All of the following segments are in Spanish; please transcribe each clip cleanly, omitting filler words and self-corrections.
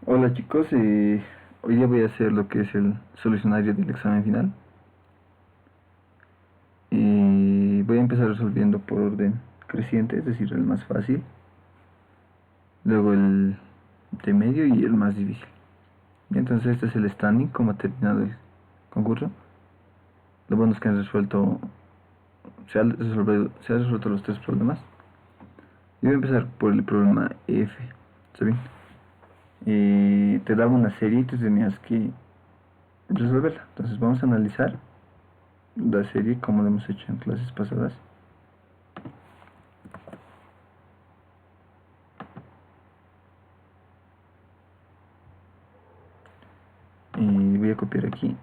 Hola chicos, hoy día voy a hacer lo que es el solucionario del examen final. Voy a empezar resolviendo por orden creciente, es decir, el más fácil, luego el de medio y el más difícil. Y entonces este es el standing, como ha terminado el concurso. Lo bueno es que se han resuelto los tres problemas. Yo voy a empezar por el problema F, ¿está bien? Te daba una serie y tú tenías que resolverla. Entonces vamos a analizar la serie como lo hemos hecho en clases pasadas. Y voy a copiar aquí.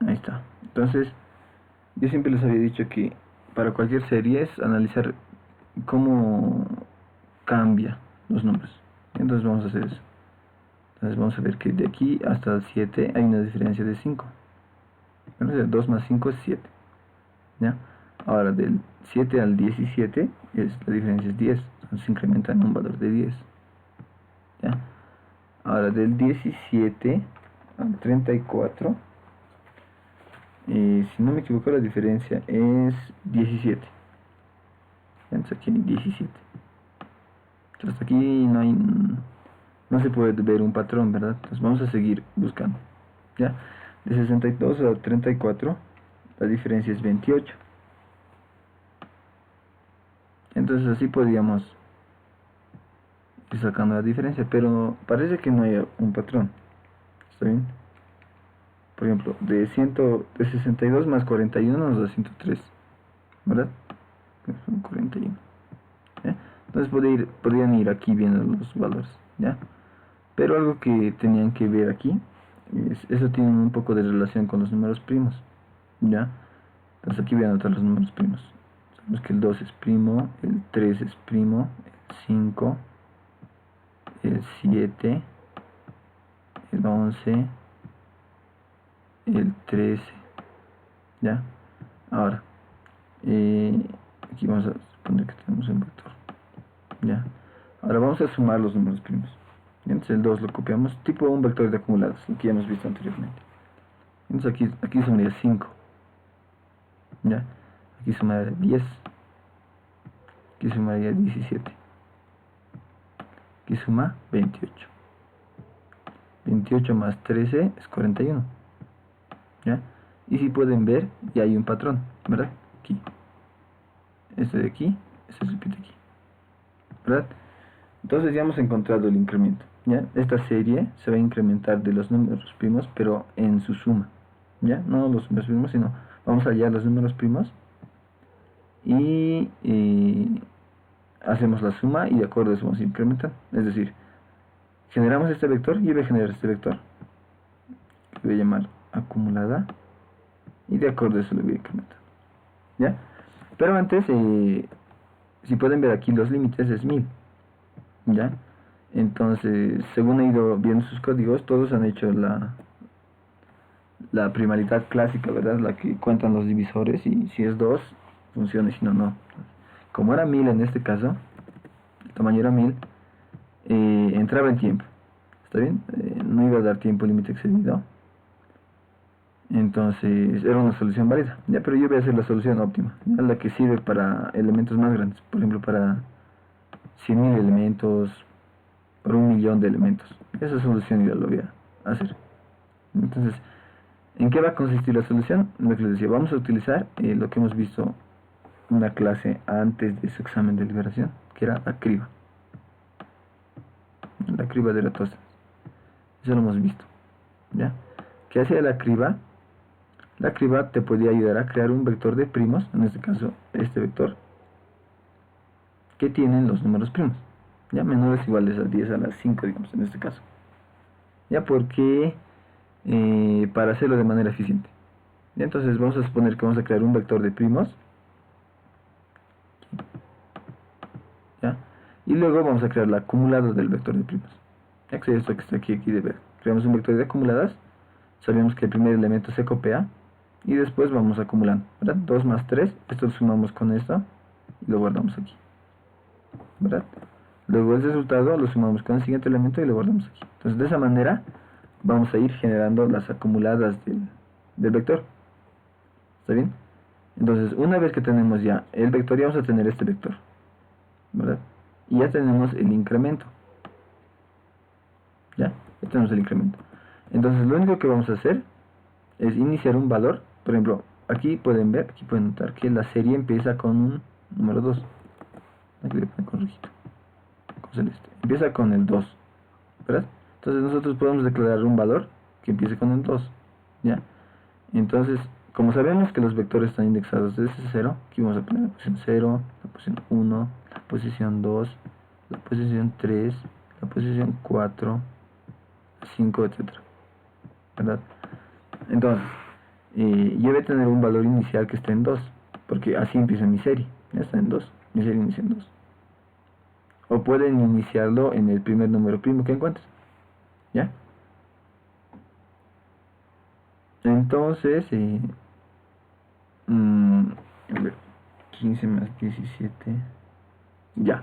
Ahí está. Entonces, yo siempre les había dicho que para cualquier serie es analizar cómo cambia los números. Entonces vamos a hacer eso. Entonces vamos a ver que de aquí hasta el 7 hay una diferencia de 5. Bueno, 2 más 5 es 7. ¿Ya? Ahora del 7 al 17 la diferencia es 10. Entonces se incrementa en un valor de 10. ¿Ya? Ahora del 17 al 34, si no me equivoco, la diferencia es 17. Entonces aquí hay 17. Entonces hasta aquí no se puede ver un patrón, ¿verdad? Entonces vamos a seguir buscando. ¿Ya? De 62 a 34 la diferencia es 28. Entonces así podríamos ir sacando la diferencia, pero parece que no hay un patrón. ¿Está bien? Por ejemplo, de 62 más 41 nos da 103, ¿verdad? Son 41. ¿Ya? Entonces podrían ir aquí viendo los valores, ¿ya? Pero algo que tenían que ver aquí, eso tiene un poco de relación con los números primos, ¿ya? Entonces aquí voy a anotar los números primos. Sabemos que el 2 es primo, el 3 es primo, el 5, el 7, el 11, el 13, ¿ya? Ahora, aquí vamos a suponer que tenemos un vector, ¿ya? Ahora vamos a sumar los números primos. Entonces el 2 lo copiamos, tipo un vector de acumulados, lo que ya hemos visto anteriormente. Entonces aquí sumaría 5, ¿ya? Aquí sumaría 10, aquí sumaría 17, aquí suma 28. 28 más 13 es 41, ¿ya? Y si pueden ver, ya hay un patrón, ¿verdad? Aquí. Este de aquí, se repite aquí, ¿verdad? Entonces ya hemos encontrado el incremento, ¿ya? Esta serie se va a incrementar de los números primos, pero en su suma, ¿ya? No los números primos, sino vamos a hallar los números primos y hacemos la suma y de acuerdo a eso vamos a incrementar. Es decir, generamos este vector y voy a generar este vector, que voy a llamar acumulada, y de acuerdo a eso le voy a incrementar, ¿ya? Pero antes, si pueden ver aquí los límites es 1000, ¿ya? Entonces, según he ido viendo sus códigos, todos han hecho la primalidad clásica, ¿verdad? La que cuentan los divisores y si es 2, funciona y si no, no. Como era 1000 en este caso, el tamaño era 1000, entraba en tiempo, ¿está bien? No iba a dar tiempo límite excedido. Entonces era una solución válida, ya, pero yo voy a hacer la solución óptima, ¿ya? La que sirve para elementos más grandes, por ejemplo para 100.000 elementos, para 1.000.000 de elementos. Esa solución yo la voy a hacer. Entonces, ¿en qué va a consistir la solución? Lo que les decía, vamos a utilizar lo que hemos visto en una clase antes de su examen de liberación, que era la criba de Eratosthenes. Eso lo hemos visto, ¿ya? ¿Qué hacía la criba? La criba te podía ayudar a crear un vector de primos, en este caso este vector, que tienen los números primos, ya menores o iguales a 10 a la 5, digamos, en este caso. Ya, porque para hacerlo de manera eficiente. Ya, entonces vamos a suponer que vamos a crear un vector de primos, ¿ya? Y luego vamos a crear la acumulada del vector de primos. Ya que es esto que está aquí de ver. Creamos un vector de acumuladas, sabemos que el primer elemento se copia y después vamos acumulando, ¿verdad? 2 más 3, esto lo sumamos con esto y lo guardamos aquí, ¿verdad? Luego el resultado lo sumamos con el siguiente elemento y lo guardamos aquí. Entonces de esa manera vamos a ir generando las acumuladas del vector. ¿Está bien? Entonces una vez que tenemos ya el vector, ya vamos a tener este vector, ¿verdad? Y ya tenemos el incremento. Ya tenemos el incremento. Entonces lo único que vamos a hacer es iniciar un valor. Por ejemplo, aquí pueden ver, aquí pueden notar que la serie empieza con un número 2. Aquí le ponen con rojito, con celeste. Empieza con el 2, ¿verdad? Entonces nosotros podemos declarar un valor que empiece con el 2, ¿ya? Entonces, como sabemos que los vectores están indexados desde 0, aquí vamos a poner la posición 0, la posición 1, la posición 2, la posición 3, la posición 4, 5, etcétera, ¿verdad? Entonces, yo voy a tener un valor inicial que esté en 2, porque así empieza mi serie. Ya está en 2, mi serie inicia en 2. O pueden iniciarlo en el primer número primo que encuentres, ¿ya? Entonces, a ver, 15 más 17, ya.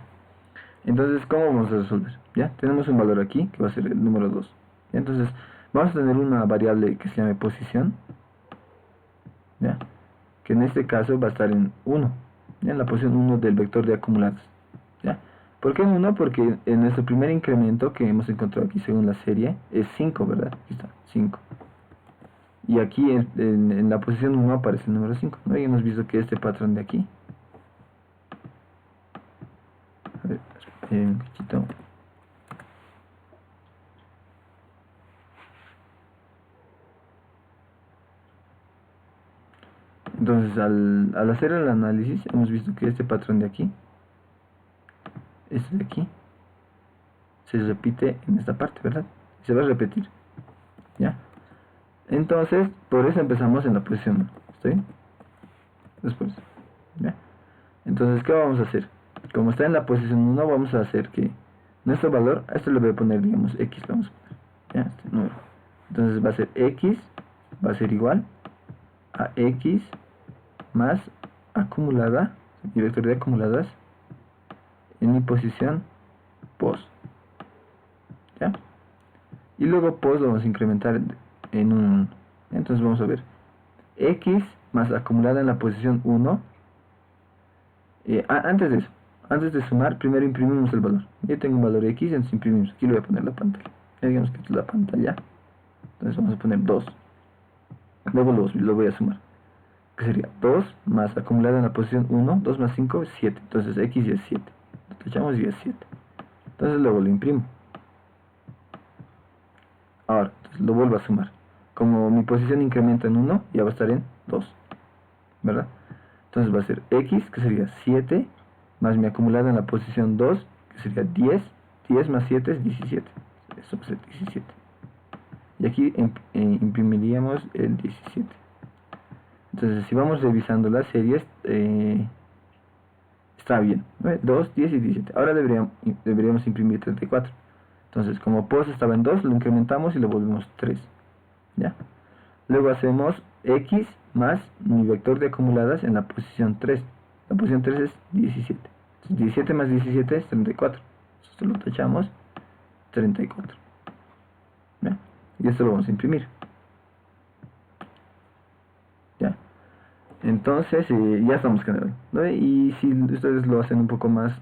Entonces, ¿cómo vamos a resolver? Ya, tenemos un valor aquí que va a ser el número 2. Entonces, vamos a tener una variable que se llame posición, ¿ya? Que en este caso va a estar en 1, ¿ya? En la posición 1 del vector de acumulados, ¿ya? ¿Por qué en 1? Porque en nuestro primer incremento que hemos encontrado aquí según la serie es 5, ¿verdad? Aquí está, 5. Y aquí en la posición 1 aparece el número 5, ¿no? Y hemos visto que este patrón de aquí, a ver, un cachito. Entonces al hacer el análisis hemos visto que este patrón de aquí, este de aquí, se repite en esta parte, ¿verdad? Se va a repetir, ¿ya? Entonces, por eso empezamos en la posición 1, ¿está bien? Después, ¿ya? Entonces, ¿qué vamos a hacer? Como está en la posición 1, vamos a hacer que nuestro valor, a esto le voy a poner, digamos, x, lo vamos a poner, ¿ya? Este número. Entonces va a ser x, va a ser igual a x más acumulada, mi vector de acumuladas, en mi posición pos, ¿ya? Y luego pos lo vamos a incrementar en un, entonces vamos a ver, x más acumulada en la posición 1. Antes de eso, antes de sumar, primero imprimimos el valor. Yo tengo un valor x, entonces imprimimos. Aquí le voy a poner la pantalla. Ya digamos que esta es la pantalla. Entonces vamos a poner 2. Luego lo voy a sumar. Que sería 2 más acumulada en la posición 1, 2 más 5 es 7. Entonces x ya es 7. Lo tachamos y es 7. Entonces luego lo imprimo. Ahora, entonces lo vuelvo a sumar. Como mi posición incrementa en 1, ya va a estar en 2, ¿verdad? Entonces va a ser x, que sería 7, más mi acumulada en la posición 2, que sería 10. 10 más 7 es 17. Eso va a ser 17. Y aquí imprimiríamos el 17. Entonces, si vamos revisando las series, está bien, ¿no? 2, 10 y 17. Ahora deberíamos imprimir 34. Entonces, como pos estaba en 2, lo incrementamos y lo volvemos 3, ¿ya? Luego hacemos x más mi vector de acumuladas en la posición 3. La posición 3 es 17. Entonces, 17 más 17 es 34. Esto lo tachamos, 34. ¿Ya? Y esto lo vamos a imprimir. ¿Ya? Entonces, ya estamos generando, ¿no? Y si ustedes lo hacen un poco más,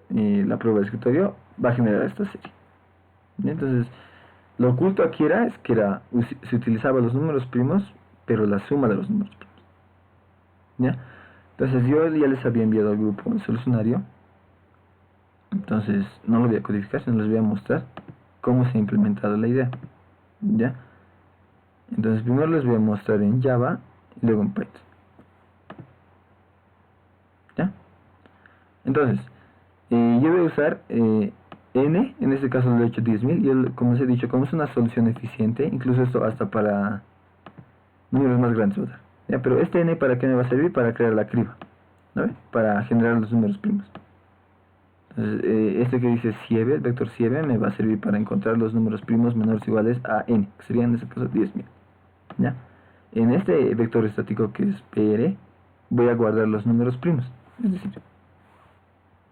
la prueba de escritorio va a generar esta serie. ¿Ya? Entonces, lo oculto aquí es que se utilizaba los números primos, pero la suma de los números primos, ¿ya? Entonces yo ya les había enviado al grupo el solucionario. Entonces no lo voy a codificar, sino les voy a mostrar cómo se ha implementado la idea, ¿ya? Entonces primero les voy a mostrar en Java y luego en Python, ¿ya? Entonces, yo voy a usar n, en este caso lo he hecho 10.000, y como les he dicho, como es una solución eficiente, incluso esto hasta para números más grandes va a dar, ¿ya? Pero este n, ¿para qué me va a servir? Para crear la criba, ¿no? Para generar los números primos. Entonces, este que dice Sieve, el vector Sieve, me va a servir para encontrar los números primos menores o iguales a n, que serían en este caso 10.000, ¿ya? En este vector estático que es PR, voy a guardar los números primos, es decir,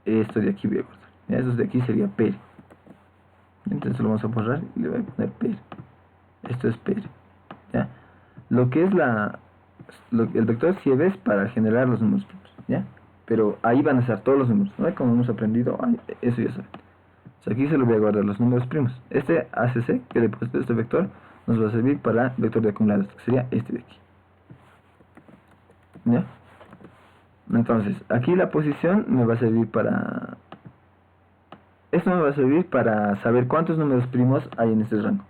esto de aquí voy a guardar, ¿ya? Eso de aquí sería Pere. Entonces lo vamos a borrar y le voy a poner Pere. Esto es Pere, ¿ya? Lo que es el vector sieve es para generar los números primos, ¿ya? Pero ahí van a estar todos los números, ¿no? Como hemos aprendido, eso ya saben. Aquí se lo voy a guardar los números primos. Este ACC que le he puesto este vector nos va a servir para el vector de acumulados, que sería este de aquí, ¿ya? Entonces, aquí la posición me va a servir para... Esto me va a servir para saber cuántos números primos hay en este rango,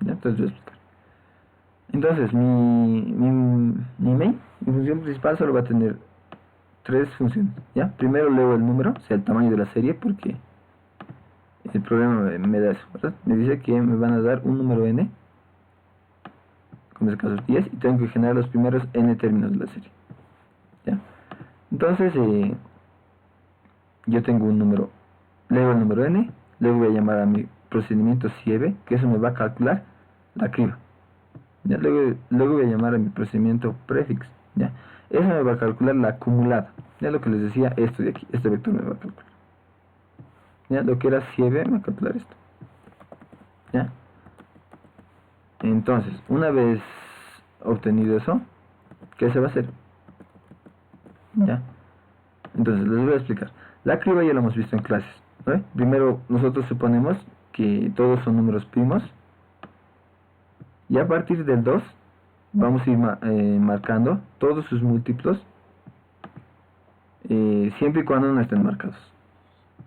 ¿ya? Entonces voy a explicar. Entonces, mi main, mi función principal solo va a tener tres funciones, ¿ya? Primero leo el número, o sea, el tamaño de la serie, porque el problema me da eso, ¿verdad? Me dice que me van a dar un número n, como en este caso es 10, y tengo que generar los primeros n términos de la serie, ¿ya? Entonces, yo tengo un número, leo el número n, luego voy a llamar a mi procedimiento sieve, que eso me va a calcular la criba, ¿ya? Luego voy a llamar a mi procedimiento prefix, ¿ya? Eso me va a calcular la acumulada, ya lo que les decía, esto de aquí, este vector me va a calcular, ¿ya? Lo que era sieve me va a calcular esto, ¿ya? Entonces, una vez obtenido eso, ¿qué se va a hacer? ¿Ya? Entonces, les voy a explicar. La criba ya lo hemos visto en clases, ¿no? Primero, nosotros suponemos que todos son números primos, y a partir del 2 vamos a ir marcando todos sus múltiplos, siempre y cuando no estén marcados,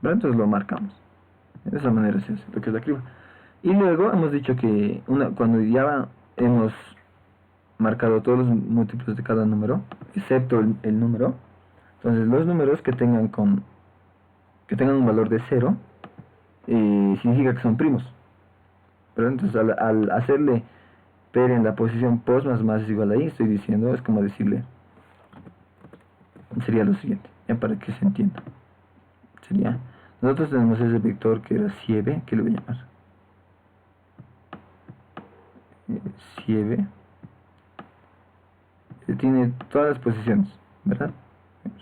¿verdad? Entonces lo marcamos. De esa manera se hace lo que es la criba. Y luego hemos dicho que cuando ya hemos marcado todos los múltiplos de cada número, excepto el número, entonces los números que tengan un valor de 0, significa que son primos. Pero entonces al hacerle Pere en la posición pos más es igual a i, estoy diciendo, es como decirle, sería lo siguiente, ya para que se entienda. Sería, nosotros tenemos ese vector que era sieve, que le voy a llamar sieve, tiene todas las posiciones, ¿verdad?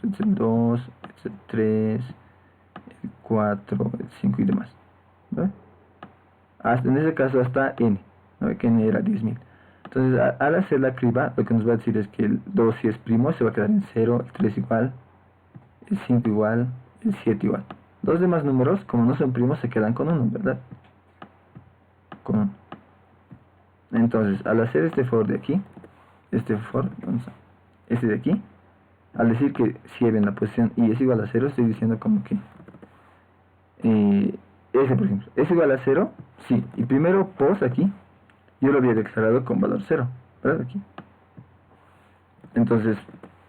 Es el 2, es el 3, el 4, el 5 y demás, ¿verdad? En ese caso hasta n, ¿no? Que n era 10.000. Entonces al hacer la criba, lo que nos va a decir es que el 2 si es primo se va a quedar en 0, el 3 igual, el 5 igual, el 7 igual. Los demás números, como no son primos, se quedan con 1, ¿verdad? Con 1. Entonces, al hacer este for de aquí, este de aquí, al decir que si en la posición i es igual a 0, estoy diciendo como que ese, por ejemplo, es igual a 0, sí, y primero pos aquí, yo lo había declarado con valor 0, ¿verdad? Aquí. Entonces,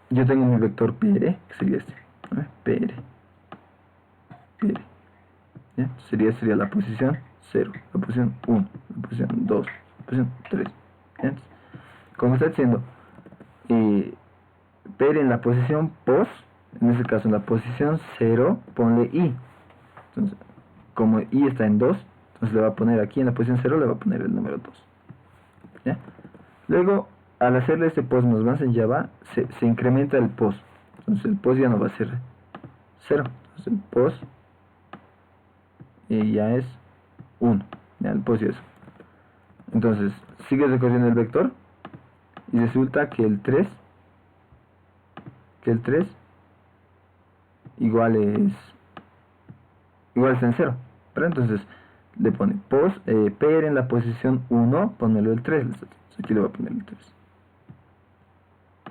yo tengo mi vector PR, que sería este, ¿no? PR, ¿ya? Sería la posición 0, la posición 1, la posición 2, la posición 3, ¿ya? Como está diciendo, PR en la posición pos, en este caso en la posición 0, ponle i. Entonces, como i está en 2, entonces le va a poner aquí en la posición 0, le va a poner el número 2, ¿ya? Luego, al hacerle este pos más en Java, se incrementa el pos. Entonces el pos ya no va a ser 0. Entonces el pos ya es 1. Ya el pos ya es 1. Entonces, sigue recorriendo el vector y resulta que el 3 igual está en 0. Pero entonces le pone pos PR en la posición 1, ponmelo el 3. Aquí le voy a poner el 3.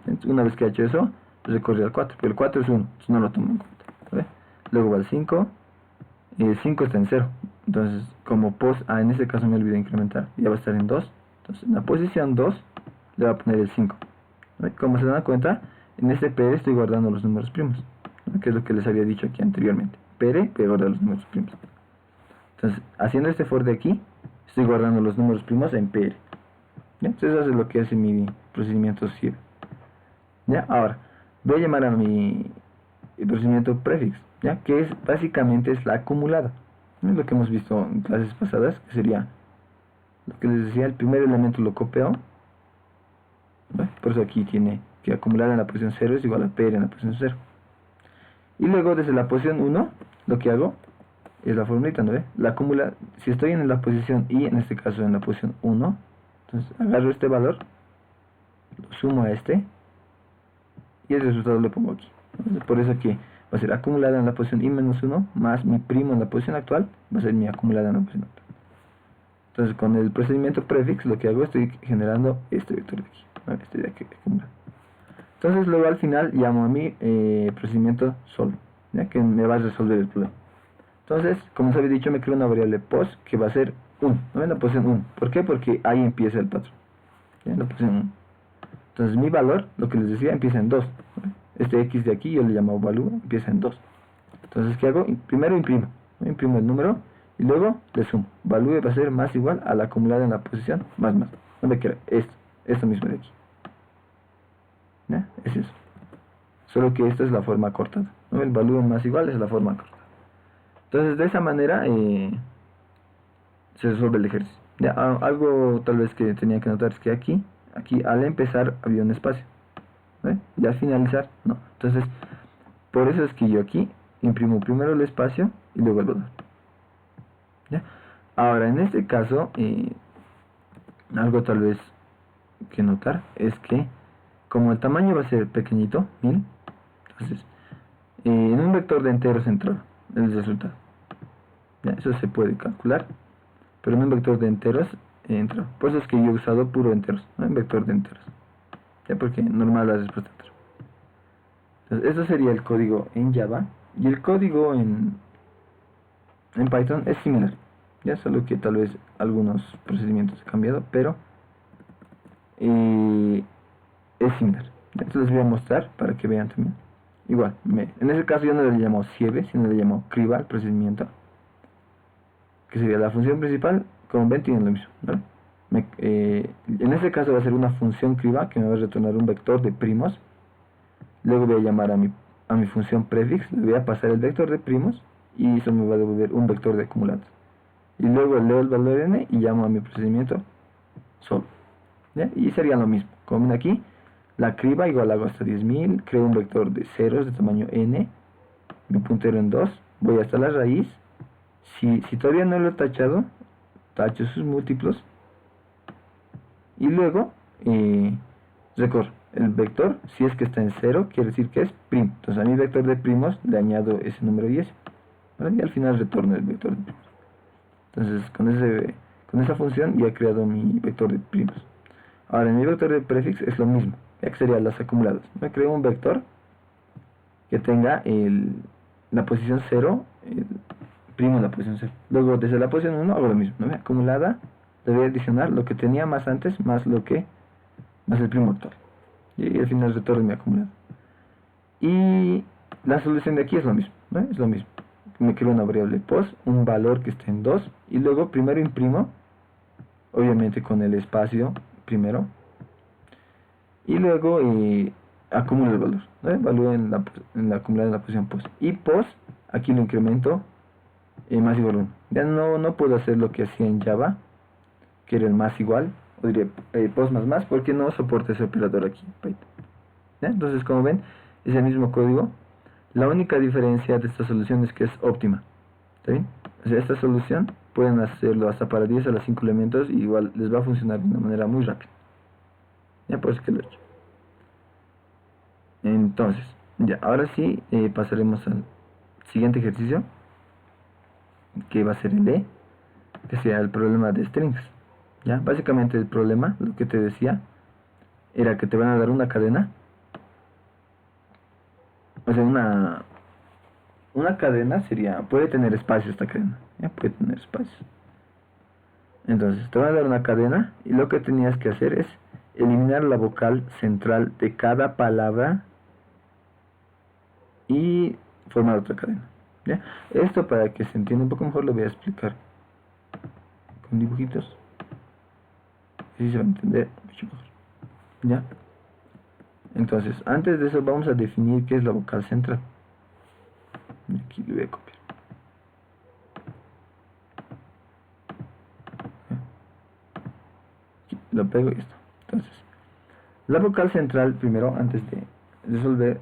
Entonces, una vez que ha hecho eso, recorre al 4, pero el 4 es 1, entonces no lo tomo en cuenta, ¿vale? Luego va al 5, y el 5 está en 0, entonces como pos, en este caso me olvidé incrementar, ya va a estar en 2, entonces en la posición 2 le va a poner el 5, ¿vale? Como se dan cuenta, en este PR estoy guardando los números primos, ¿vale? Que es lo que les había dicho aquí anteriormente, PR, voy a guardar los números primos. Entonces, haciendo este for de aquí, estoy guardando los números primos en PR, ¿ya? Entonces eso es lo que hace mi procedimiento sieve. ¿Ya? Ahora, voy a llamar a mi procedimiento prefix, ¿ya? Que básicamente es la acumulada. ¿No? Es lo que hemos visto en clases pasadas, que sería lo que les decía, el primer elemento lo copio, ¿no? Por eso aquí tiene que acumular en la posición 0 es igual a PR en la posición 0. Y luego desde la posición 1, lo que hago es la formulita, ¿no ve? La acumula, si estoy en la posición y en este caso en la posición 1, entonces agarro este valor, lo sumo a este y el resultado lo pongo aquí. Entonces, por eso que va a ser acumulada en la posición i menos 1 más mi primo en la posición actual, va a ser mi acumulada en la posición actual. Entonces con el procedimiento prefix lo que hago estoy generando este vector de aquí, ¿no? Este de aquí acumulado. Entonces luego al final llamo a mi procedimiento solve, ¿ya? Que me va a resolver el problema. Entonces, como os había dicho, me creo una variable post que va a ser 1, ¿no? En la posición 1. ¿Por qué? Porque ahí empieza el patrón, ¿ya? En la posición 1. Entonces mi valor, lo que les decía, empieza en 2, ¿no? Este x de aquí yo le llamo value, empieza en 2. Entonces, ¿qué hago? Primero imprimo, ¿no? Imprimo el número y luego le sumo. Value va a ser más igual a la acumulada en la posición más. No me quiera esto mismo de aquí, ¿ya? Es eso. Solo que esta es la forma cortada, ¿no? El value más igual es la forma cortada. Entonces, de esa manera se resuelve el ejercicio. Ya, algo tal vez que tenía que notar es que aquí al empezar había un espacio, ¿ve? Y al finalizar, no. Entonces, por eso es que yo aquí imprimo primero el espacio y luego el valor. ¿Ya? Ahora, en este caso, algo tal vez que notar es que como el tamaño va a ser pequeñito, 1000, entonces, en un vector de enteros central, el resultado. ¿Ya? Eso se puede calcular, pero en un vector de enteros entra. Por eso es que yo he usado puro enteros, ¿no? En vector de enteros. Ya, porque normal la respuesta entra. Entonces, eso sería el código en Java. Y el código en Python es similar. Ya, solo que tal vez algunos procedimientos han cambiado, pero es similar. Entonces les voy a mostrar para que vean también. Igual, en ese caso yo no le llamo sieve, sino le llamo criba al procedimiento, que sería la función principal. Como ven, tienen lo mismo, ¿no? En este caso va a ser una función criba que me va a retornar un vector de primos. Luego voy a llamar a mi función prefix, le voy a pasar el vector de primos y eso me va a devolver un vector de acumulados. Y luego leo el valor n y llamo a mi procedimiento solve, ¿ya? Y sería lo mismo. Como ven aquí, la criba igual hago hasta 10.000, creo un vector de ceros de tamaño n, mi puntero en 2, voy hasta la raíz. Si todavía no lo he tachado, tacho sus múltiplos y luego recorro el vector. Si es que está en 0, quiere decir que es primo. Entonces a mi vector de primos le añado ese número y ese, ¿vale? Y al final retorno el vector de primos. Entonces con esa función ya he creado mi vector de primos. Ahora en mi vector de prefix es lo mismo, ya que serían las acumuladas. Me creo un vector que tenga la posición 0, el primo en la posición 0. Luego desde la posición 1 hago lo mismo, ¿no? Acumulada, le voy a adicionar lo que tenía más antes más el primo actual. Y al final retorno mi acumulado. Y la solución de aquí es lo mismo, ¿no? Es lo mismo. Me creo una variable post, un valor que esté en 2 y luego primero imprimo, obviamente con el espacio primero, y luego acumulo el valor, ¿no? El valor en la acumulada en la posición post. Y post, aquí lo incremento más igual 1. Ya no puedo hacer lo que hacía en Java, que era el más igual, o diré post más, porque no soporta ese operador aquí en Python. ¿Ya? Entonces, como ven, es el mismo código. La única diferencia de esta solución es que es óptima. ¿Está bien? O sea, esta solución pueden hacerlo hasta para 10 a los 5 elementos y igual les va a funcionar de una manera muy rápida. Ya, por eso que lo he hecho. Entonces, ya, ahora sí pasaremos al siguiente ejercicio, que va a ser el E, que sea el problema de strings. Ya, básicamente el problema, lo que te decía, era que te van a dar una cadena. O sea, una cadena puede tener espacio esta cadena, ¿ya? Puede tener espacio. Entonces, te van a dar una cadena y lo que tenías que hacer es eliminar la vocal central de cada palabra y formar otra cadena, ¿ya? Esto, para que se entienda un poco mejor, lo voy a explicar con dibujitos. Así se va a entender mucho mejor, ¿ya? Entonces, antes de eso vamos a definir qué es la vocal central. Aquí lo voy a copiar. Aquí lo pego y esto. Entonces, la vocal central, primero, antes de resolver,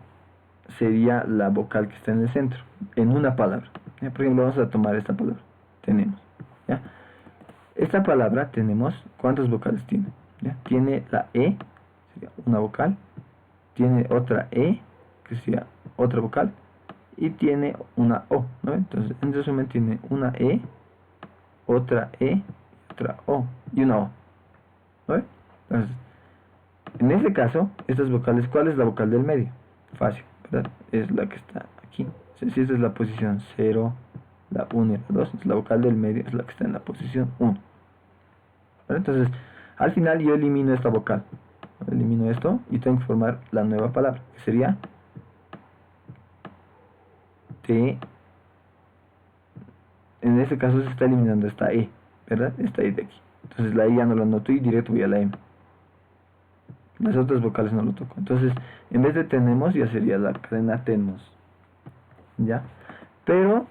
sería la vocal que está en el centro, en una palabra. ¿Ya? Por ejemplo, vamos a tomar esta palabra. Tenemos. ¿Ya? Esta palabra tenemos, ¿cuántas vocales tiene? ¿Ya? Tiene la E, sería una vocal. Tiene otra E, que sería otra vocal. Y tiene una O, ¿no? Entonces, en resumen, tiene una E, otra E, otra O y una O, ¿no? Entonces, en este caso, estas vocales, ¿cuál es la vocal del medio? Fácil, ¿verdad? Es la que está aquí. Si esta es la posición 0, la 1 y la 2, entonces la vocal del medio es la que está en la posición 1. ¿Vale? Entonces, al final yo elimino esta vocal. Elimino esto y tengo que formar la nueva palabra, que sería T. En este caso se está eliminando esta E, ¿verdad? Esta E de aquí. Entonces la E ya no la anoto y directo voy a la M. Las otras vocales no lo toco. Entonces, en vez de tenemos, ya sería la cadena tenemos. ¿Ya? Pero,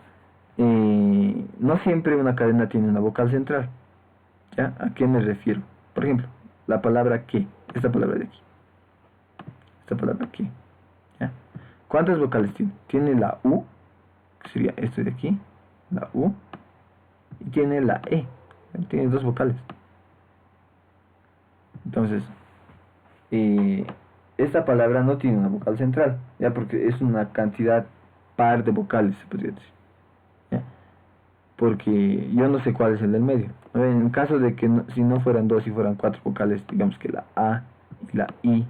no siempre una cadena tiene una vocal central. ¿Ya? ¿A qué me refiero? Por ejemplo, la palabra que. Esta palabra de aquí. Esta palabra que. ¿Ya? ¿Cuántas vocales tiene? Tiene la U, que sería esto de aquí. La U. Y tiene la E. Tiene dos vocales. Entonces, esta palabra no tiene una vocal central, ya, porque es una cantidad par de vocales, se podría decir, ¿ya? Porque yo no sé cuál es el del medio. En caso de que si no fueran dos y fueran cuatro vocales, digamos que la A y la I,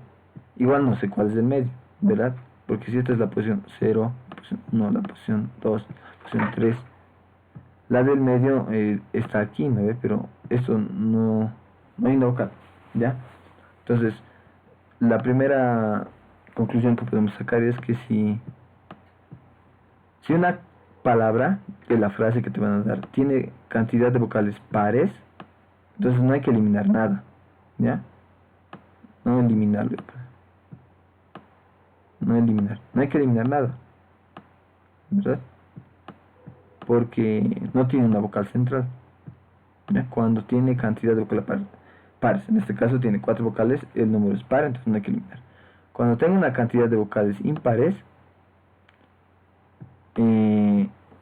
igual no sé cuál es el medio, ¿verdad? Porque si esta es la posición 0, la posición 1, la posición 2, la posición 3, la del medio está aquí, ¿no ve? Pero esto no hay una vocal, ¿ya? Entonces, la primera conclusión que podemos sacar es que si una palabra de la frase que te van a dar tiene cantidad de vocales pares, entonces no hay que eliminar nada, ¿ya? No eliminarlo, no hay que eliminar nada, ¿verdad? Porque no tiene una vocal central, ¿ya? Cuando tiene cantidad de vocales pares, en este caso tiene 4 vocales, el número es par, entonces no hay que eliminar. Cuando tenga una cantidad de vocales impares,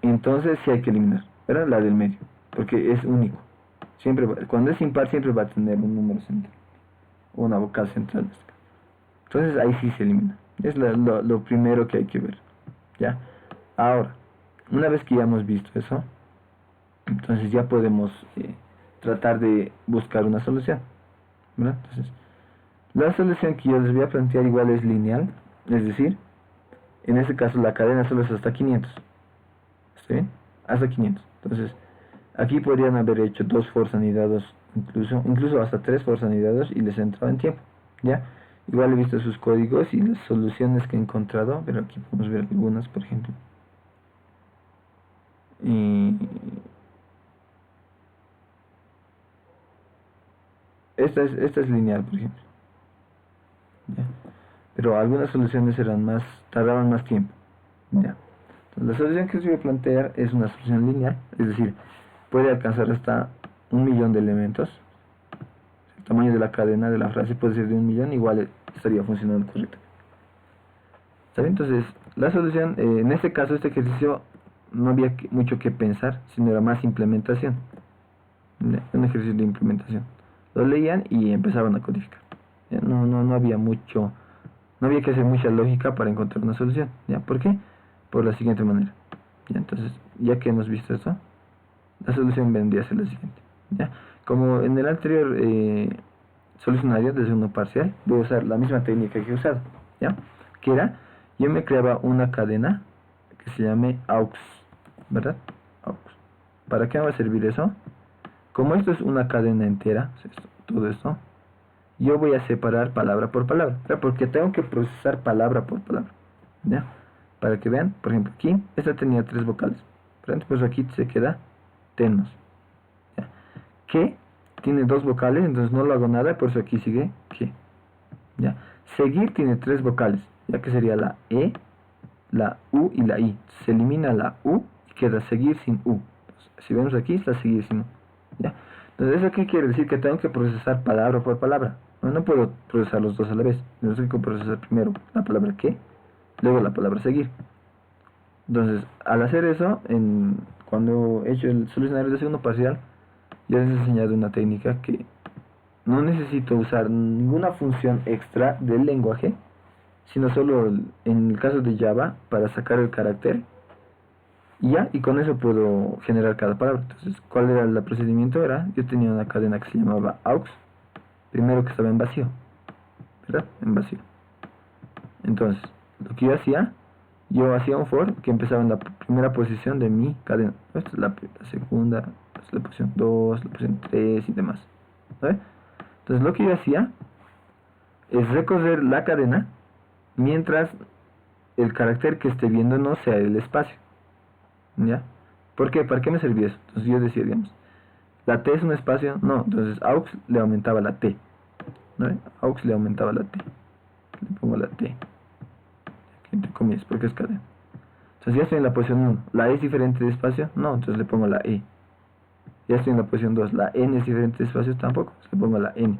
entonces sí hay que eliminar, ¿verdad? La del medio, porque es único. Siempre cuando es impar siempre va a tener un número central, o una vocal central. Entonces ahí sí se elimina. Es lo primero que hay que ver, ¿ya? Ahora, una vez que ya hemos visto eso, entonces ya podemos tratar de buscar una solución, ¿verdad? Entonces, la solución que yo les voy a plantear igual es lineal, es decir, en este caso la cadena solo es hasta 500. ¿Está bien? Hasta 500. Entonces, aquí podrían haber hecho 2 for anidados, incluso hasta 3 for anidados y les entraba en tiempo, ¿ya? Igual he visto sus códigos y las soluciones que he encontrado, pero aquí podemos ver algunas, por ejemplo. Esta es lineal, por ejemplo, ¿ya? Pero algunas soluciones tardaban más tiempo, ¿ya? Entonces, la solución que os voy a plantear es una solución lineal, es decir, puede alcanzar hasta 1.000.000 de elementos. El tamaño de la cadena de la frase puede ser de 1.000.000, igual estaría funcionando correctamente. ¿Está bien? Entonces, la solución, en este caso, este ejercicio no había mucho que pensar, sino era más implementación. Un ejercicio de implementación. Lo leían y empezaban a codificar. No había mucho, no había que hacer mucha lógica para encontrar una solución. ¿Ya? ¿Por qué? Por la siguiente manera. ¿Ya? Entonces, ya que hemos visto esto, la solución vendría a ser la siguiente. ¿Ya? Como en el anterior solucionario, desde uno parcial, voy a usar la misma técnica que he usado, ¿ya? Que era, yo me creaba una cadena que se llame aux, ¿verdad? Aux. ¿Para qué me va a servir eso? Como esto es una cadena entera, todo esto, yo voy a separar palabra por palabra, ¿verdad? Porque tengo que procesar palabra por palabra, ¿ya? Para que vean, por ejemplo, aquí, esta tenía 3 vocales, ¿verdad? Pues aquí se queda tenos, ¿ya? Que tiene 2 vocales, entonces no lo hago nada, por eso aquí sigue que, ¿ya? Seguir tiene 3 vocales, ya que sería la E, la U y la I. Se elimina la U y queda seguir sin U. Entonces, si vemos aquí, está seguir sin U, ¿ya? Entonces, ¿eso qué quiere decir? Que tengo que procesar palabra por palabra. No puedo procesar los dos a la vez. Tengo que procesar primero la palabra que luego la palabra seguir. Entonces, al hacer eso, cuando he hecho el solucionario de segundo parcial, yo les he enseñado una técnica que no necesito usar ninguna función extra del lenguaje, sino solo en el caso de Java para sacar el carácter y ya, y con eso puedo generar cada palabra. Entonces, ¿cuál era el procedimiento? Yo tenía una cadena que se llamaba aux, primero que estaba en vacío, ¿verdad? En vacío. Entonces, lo que yo hacía un for que empezaba en la primera posición de mi cadena. Esta es la segunda, esta es la posición 2, la posición 3 y demás. ¿Vale? Entonces, lo que yo hacía es recorrer la cadena mientras el carácter que esté viendo no sea el espacio. ¿Ya? ¿Por qué? ¿Para qué me servía eso? Entonces yo decía, digamos, ¿la T es un espacio? No, entonces aux le aumentaba la T. ¿No? Aux le aumentaba la T. Le pongo la T. Entre comillas, porque es cadena. Entonces ya estoy en la posición 1. ¿La E es diferente de espacio? No, entonces le pongo la E. Ya estoy en la posición 2. ¿La N es diferente de espacio? Tampoco. Entonces le pongo la N.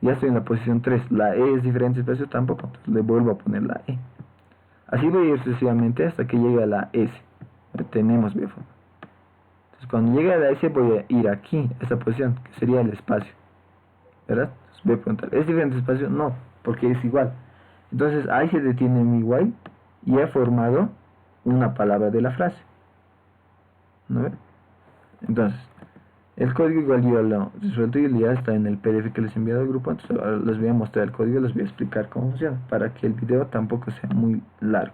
Ya estoy en la posición 3. ¿La E es diferente de espacio? Tampoco. Entonces le vuelvo a poner la E. Así voy a ir sucesivamente hasta que llegue a la S. Tenemos biofoma. Entonces cuando llegue a la S voy a ir aquí, a esta posición, que sería el espacio. ¿Verdad? Entonces voy a preguntar, ¿es diferente de espacio? No, porque es igual. Entonces ahí se detiene mi while y he formado una palabra de la frase. ¿No ve? Entonces, el código igual yo lo resuelto y ya está en el PDF que les he enviado al grupo. Entonces ahora les voy a mostrar el código y les voy a explicar cómo funciona, para que el video tampoco sea muy largo.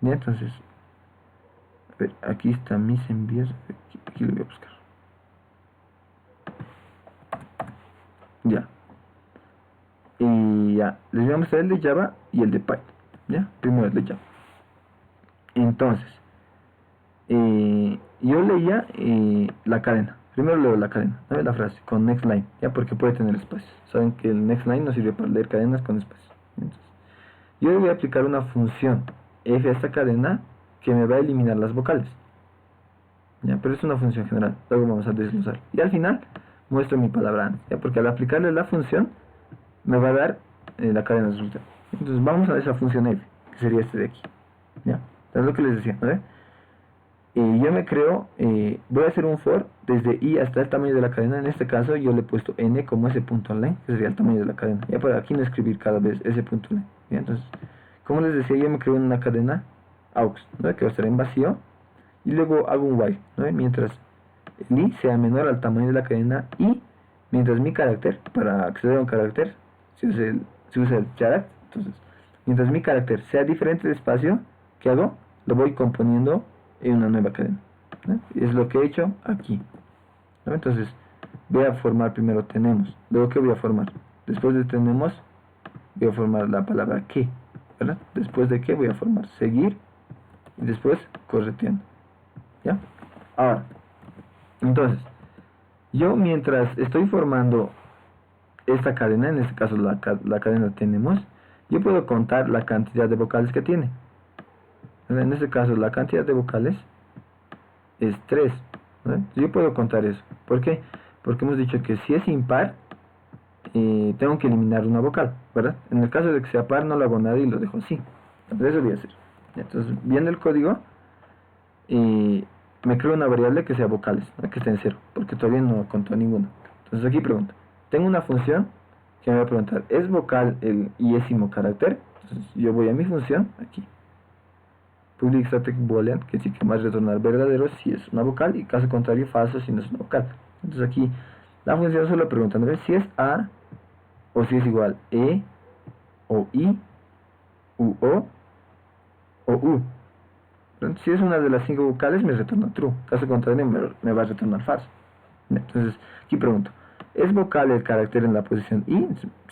Bien, entonces, a ver, aquí están mis envíos. Aquí lo voy a buscar. Ya. Y ya, les voy a mostrar el de Java y el de Python. ¿Ya? Primero el de Java. Entonces, yo leía la cadena. Primero leo la cadena, ¿no? La frase, con next line, ya, porque puede tener espacios. Saben que el next line nos sirve para leer cadenas con espacios. Entonces, yo le voy a aplicar una función f a esta cadena que me va a eliminar las vocales. ¿Ya? Pero es una función general, luego vamos a desglosar. Y al final muestro mi palabra antes, ¿ya? Porque al aplicarle la función me va a dar la cadena de resultado. Entonces vamos a esa función f, que sería este de aquí. ¿Ya? Es lo que les decía, ¿vale? Yo me creo, voy a hacer un for desde i hasta el tamaño de la cadena. En este caso yo le he puesto n como ese punto line, que sería el tamaño de la cadena. Ya para aquí no escribir cada vez ese punto line. ¿Ya? Entonces, como les decía, yo me creo en una cadena aux, ¿no? Que va a estar en vacío. Y luego hago un while, ¿no? Mientras el i sea menor al tamaño de la cadena y mientras mi carácter, para acceder a un carácter, se usa el charact. Entonces, mientras mi carácter sea diferente de espacio, ¿qué hago? Lo voy componiendo en una nueva cadena, ¿no? Es lo que he hecho aquí, ¿no? Entonces voy a formar primero tenemos, luego ¿qué voy a formar? Después de tenemos voy a formar la palabra que, ¿verdad? Después de que voy a formar seguir y después correteando, ¿ya? Ahora, entonces yo mientras estoy formando esta cadena, en este caso la cadena tenemos, yo puedo contar la cantidad de vocales que tiene. En este caso la cantidad de vocales es 3, ¿no? Yo puedo contar eso. ¿Por qué? Porque hemos dicho que si es impar, tengo que eliminar una vocal, ¿verdad? En el caso de que sea par no lo hago nada y lo dejo así. Entonces eso voy a hacer. Entonces viendo el código, me creo una variable que sea vocales, ¿no? Que esté en 0, porque todavía no contó ninguna. Entonces aquí pregunto, tengo una función que me va a preguntar, ¿es vocal el iésimo carácter? Entonces yo voy a mi función, aquí. Public static boolean, que sí que más retornar verdadero si es una vocal y caso contrario falso si no es una vocal. Entonces aquí la función solo preguntando si es a o si es igual e o i u o u. Entonces, si es una de las 5 vocales me retorna true, caso contrario me va a retornar falso. Entonces aquí pregunto, ¿es vocal el carácter en la posición i?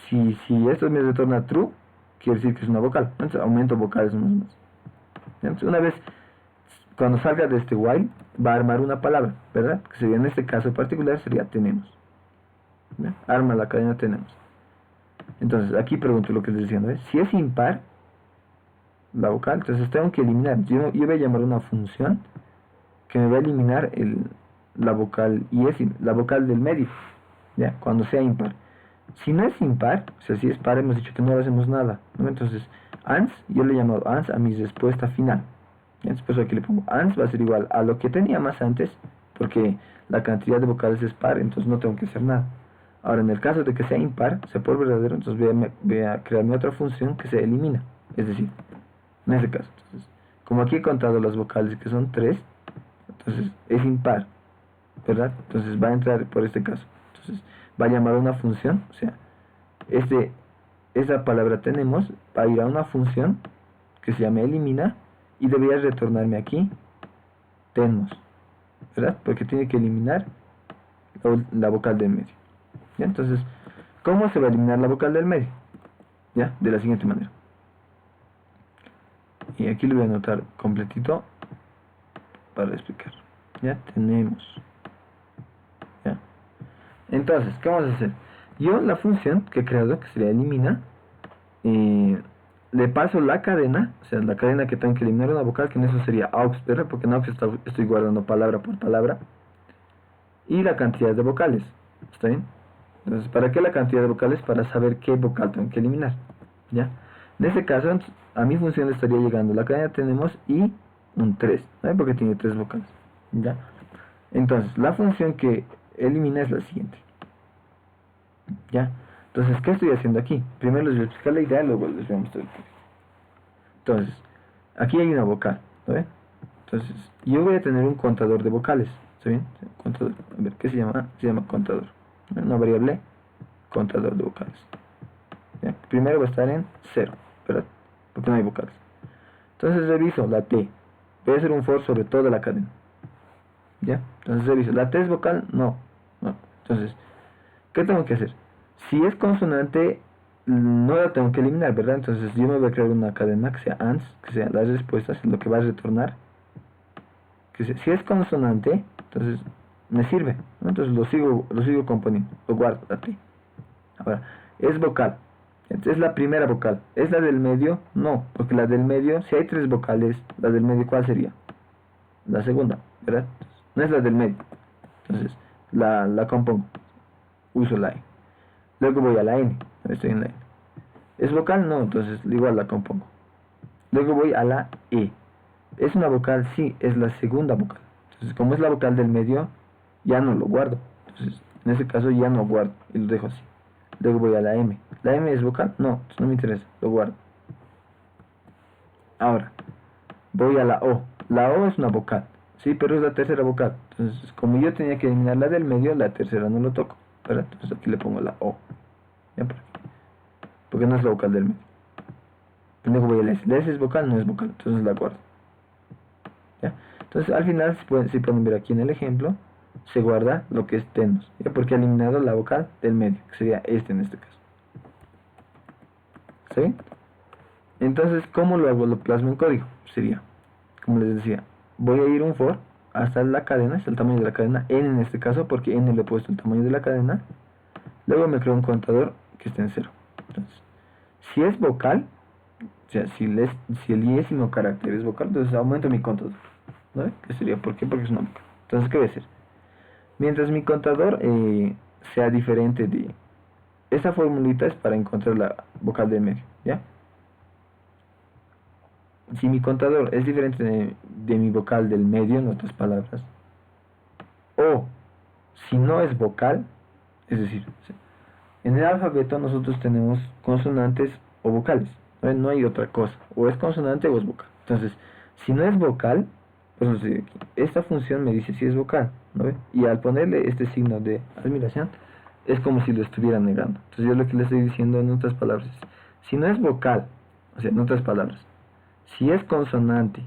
Si esto me retorna true, quiere decir que es una vocal. Entonces aumento vocales más. Entonces, una vez cuando salga de este while va a armar una palabra, ¿verdad? Que sería en este caso particular sería tenemos. ¿Bien? Arma la cadena tenemos. Entonces aquí pregunto lo que les decía, ¿no? Si es impar la vocal, entonces tengo que eliminar. Yo voy a llamar una función que me va a eliminar la vocal y es la vocal del medio, ¿ya? Cuando sea impar. Si no es impar, o sea, si es par, hemos dicho que no le hacemos nada, ¿no? Entonces, ans, yo le he llamado ans a mi respuesta final. Y después aquí le pongo ans va a ser igual a lo que tenía más antes, porque la cantidad de vocales es par, entonces no tengo que hacer nada. Ahora, en el caso de que sea impar, sea por verdadero, entonces voy a crear mi otra función que se elimina. Es decir, en ese caso, entonces, como aquí he contado las vocales que son 3, entonces es impar, ¿verdad? Entonces va a entrar por este caso. Entonces va a llamar a una función, o sea, esa palabra tenemos, va a ir a una función que se llama elimina y debería retornarme aquí tenemos, ¿verdad? Porque tiene que eliminar la vocal del medio. ¿Ya? Entonces, ¿cómo se va a eliminar la vocal del medio? ¿Ya? De la siguiente manera. Y aquí lo voy a anotar completito para explicar. ¿Ya? Tenemos. ¿Ya? Entonces, ¿qué vamos a hacer? Yo la función que he creado, que sería elimina, le paso la cadena, o sea, la cadena que tengo que eliminar una vocal, que en eso sería aux, ¿verdad? Porque en aux estoy guardando palabra por palabra, y la cantidad de vocales, ¿está bien? Entonces, ¿para qué la cantidad de vocales? Para saber qué vocal tengo que eliminar, ¿ya? En este caso, a mi función le estaría llegando la cadena tenemos y un 3, ¿no? Porque tiene 3 vocales, ¿ya? Entonces, la función que elimina es la siguiente, ¿ya? Entonces, ¿qué estoy haciendo aquí? Primero les voy a explicar la idea, luego les voy a mostrar el código. Entonces, aquí hay una vocal, ¿no ven? Entonces, yo voy a tener un contador de vocales, ¿está bien? Contador, a ver, ¿qué se llama? Se llama contador. Una variable, contador de vocales. ¿Ya? Primero va a estar en 0, ¿verdad? Porque no hay vocales. Entonces reviso la T. Voy a hacer un for sobre toda la cadena. ¿Ya? Entonces reviso. ¿La T es vocal? No. No. Entonces, ¿qué tengo que hacer? Si es consonante, no la tengo que eliminar, ¿verdad? Entonces yo me voy a crear una cadena que sea ans, que sea las respuestas, lo que va a retornar. Que sea, si es consonante, entonces me sirve, ¿no? Entonces lo sigo componiendo, lo guardo, la T. Ahora, es vocal. Es la primera vocal. ¿Es la del medio? No, porque la del medio, si hay 3 vocales, la del medio, ¿cuál sería? La segunda, ¿verdad? No es la del medio. Entonces, la compongo. Uso la E. Luego voy a la N. Estoy en la N. ¿Es vocal? No, entonces igual la compongo. Luego voy a la E. ¿Es una vocal? Sí, es la segunda vocal. Entonces, como es la vocal del medio, ya no lo guardo. Entonces, en ese caso ya no guardo y lo dejo así. Luego voy a la M. ¿La M es vocal? No, no me interesa, lo guardo. Ahora, voy a la O. La O es una vocal, sí, pero es la tercera vocal. Entonces, como yo tenía que eliminar la del medio, la tercera no lo toco, ¿verdad? Entonces aquí le pongo la O. Ya por aquí. Porque no es la vocal del medio. Luego voy a la S. La S es vocal, no es vocal, entonces la guardo. ¿Ya? Entonces, al final, si pueden ver aquí en el ejemplo, se guarda lo que es tenemos, ¿ya? Porque ha eliminado la vocal del medio, que sería este en este caso. ¿Sí? Entonces, ¿cómo lo hago? Lo plasmo en código. Sería, como les decía, voy a ir un for hasta la cadena, hasta el tamaño de la cadena, n en este caso, porque n le he puesto el tamaño de la cadena. Luego me creo un contador que esté en 0. Entonces, si es vocal, o sea, si el iésimo carácter es vocal, entonces aumento mi contador, ¿no? ¿Qué sería? ¿Por qué? Porque es una vocal. Entonces, ¿qué voy a hacer? Mientras mi contador sea diferente de... Esta formulita es para encontrar la vocal del medio, ¿ya? Si mi contador es diferente de mi vocal del medio, en otras palabras, o si no es vocal, es decir, en el alfabeto nosotros tenemos consonantes o vocales, ¿no? No hay otra cosa, o es consonante o es vocal. Entonces, si no es vocal, pues esta función me dice si es vocal, ¿no ve? Y al ponerle este signo de admiración, es como si lo estuviera negando. Entonces yo lo que le estoy diciendo en otras palabras es, si no es vocal, o sea, en otras palabras, si es consonante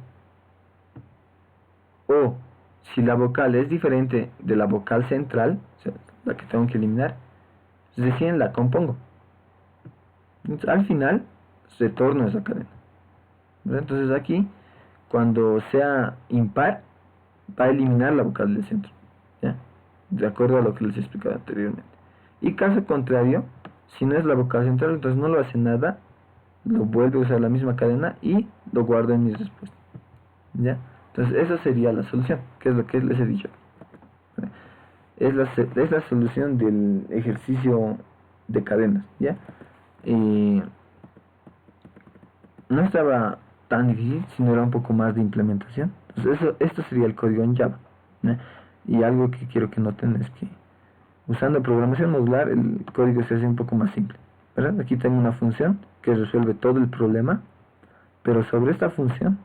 o si la vocal es diferente de la vocal central, o sea, la que tengo que eliminar, recién la compongo. Entonces, al final retorno esa cadena, ¿verdad? Entonces aquí, cuando sea impar, va a eliminar la vocal del centro, ¿ya? De acuerdo a lo que les he explicado anteriormente. Y caso contrario, si no es la vocal central, entonces no lo hace nada, lo vuelve a usar la misma cadena y lo guardo en mis respuestas, ¿ya? Entonces esa sería la solución, que es lo que les he dicho. Es la solución del ejercicio de cadenas, ¿ya? No estaba tan difícil, sino era un poco más de implementación. Entonces esto sería el código en Java, ¿ya? Y algo que quiero que noten es que usando programación modular el código se hace un poco más simple, ¿verdad? Aquí tengo una función que resuelve todo el problema, pero sobre esta función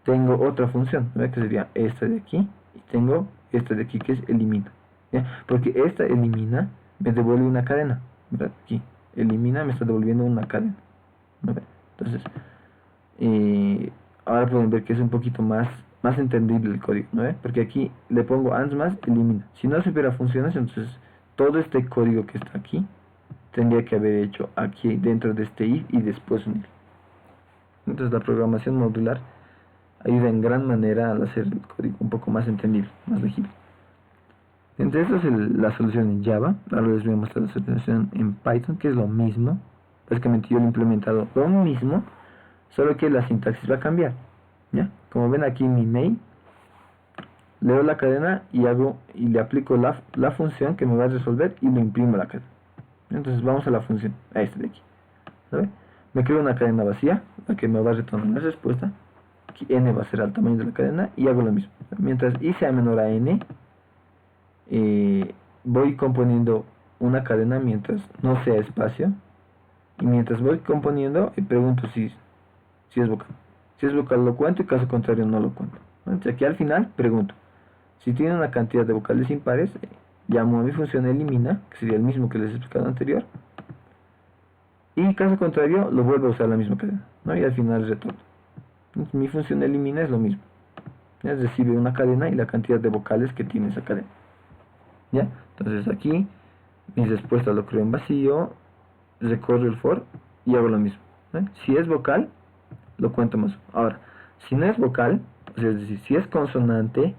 tengo otra función, ¿verdad? Que sería esta de aquí, y tengo esta de aquí que es elimina, ¿ya? Porque esta elimina me devuelve una cadena, ¿verdad? Aquí, elimina me está devolviendo una cadena, ¿verdad? Entonces, ahora pueden ver que es un poquito más entendible el código, ¿no? Porque aquí le pongo ands más elimina. Si no supiera funciones, entonces todo este código que está aquí tendría que haber hecho aquí dentro de este if y después un if. Entonces la programación modular ayuda en gran manera al hacer el código un poco más entendible, más legible. Entre esto es la solución en Java. Ahora les voy a mostrar la solución en Python, que es lo mismo. Básicamente yo lo he implementado lo mismo, solo que la sintaxis va a cambiar, ¿ya? Como ven aquí en mi mail, leo la cadena y le aplico la función que me va a resolver y lo imprimo a la cadena. Entonces vamos a la función, a este de aquí, ¿sabe? Me creo una cadena vacía, la que me va a retornar la respuesta. Aquí n va a ser el tamaño de la cadena y hago lo mismo. Mientras i sea menor a n, voy componiendo una cadena mientras no sea espacio. Y mientras voy componiendo, pregunto si es vocal. Si es vocal lo cuento y caso contrario no lo cuento. Entonces aquí al final pregunto. Si tiene una cantidad de vocales impares, llamo a mi función elimina, que sería el mismo que les he explicado anterior. Y caso contrario, lo vuelvo a usar la misma cadena, ¿no? Y al final retorno. Entonces, mi función elimina es lo mismo. ¿Ya? Recibe una cadena y la cantidad de vocales que tiene esa cadena. ¿Ya? Entonces aquí mi respuesta lo creo en vacío, recorro el for y hago lo mismo. Si es vocal, lo cuento más. Ahora, si no es vocal, es decir, si es consonante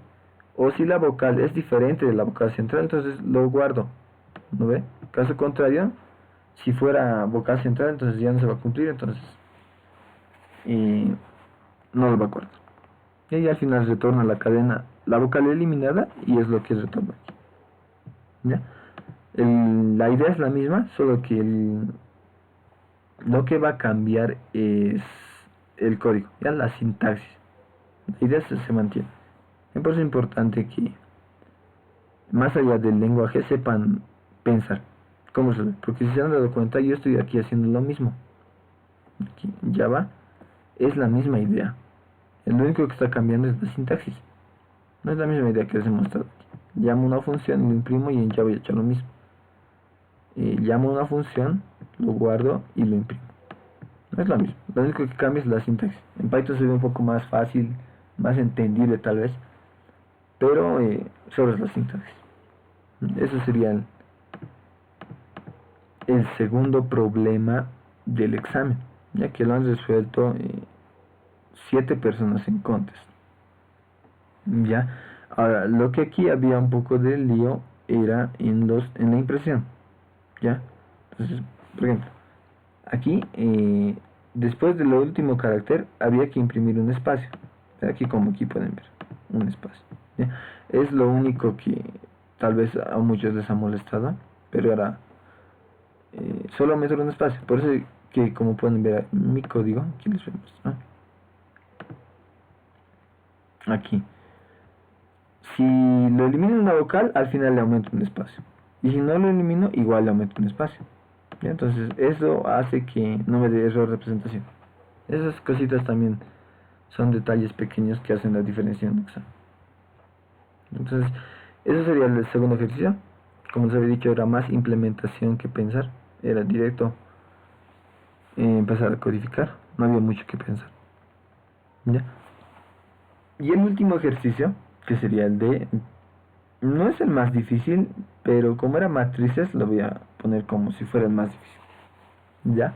o si la vocal es diferente de la vocal central, entonces lo guardo, ¿no ve? Caso contrario, si fuera vocal central, entonces ya no se va a cumplir, entonces no lo va a guardar. Y al final retorna la cadena, la vocal eliminada, y es lo que retorna aquí. ¿Ya? La idea es la misma, solo que lo que va a cambiar es el código, ya la sintaxis. La idea se mantiene. Me parece importante que más allá del lenguaje sepan pensar cómo se ve, porque si se han dado cuenta yo estoy aquí haciendo lo mismo. Aquí en Java es la misma idea, lo único que está cambiando es la sintaxis. No es la misma idea que les he mostrado aquí. Llamo una función y lo imprimo, y en Java he hecho lo mismo. Llamo una función, lo guardo y lo imprimo. No es lo mismo, lo único que cambia es la sintaxis. En Python se ve un poco más fácil, más entendible tal vez, pero solo es la sintaxis. Eso sería el segundo problema del examen, ya que lo han resuelto 7 personas en contest. Ya, ahora lo que aquí había un poco de lío era en la impresión, ya. Entonces, por ejemplo, aquí después del último carácter había que imprimir un espacio. Aquí como aquí pueden ver, un espacio, ¿ya? Es lo único que tal vez a muchos les ha molestado, pero era solo meter un espacio. Por eso que como pueden ver mi código, aquí les vemos, ¿no? Aquí, si lo elimino una vocal, al final le aumento un espacio, y si no lo elimino, igual le aumento un espacio, ¿ya? Entonces eso hace que no me dé error de presentación. Esas cositas también son detalles pequeños que hacen la diferencia en el examen. Entonces eso sería el segundo ejercicio. Como les había dicho, era más implementación que pensar, era directo empezar a codificar, no había mucho que pensar, ¿ya? Y el último ejercicio, que sería el de, no es el más difícil, pero como era matrices, lo voy a poner como si fuera el más difícil, ¿ya?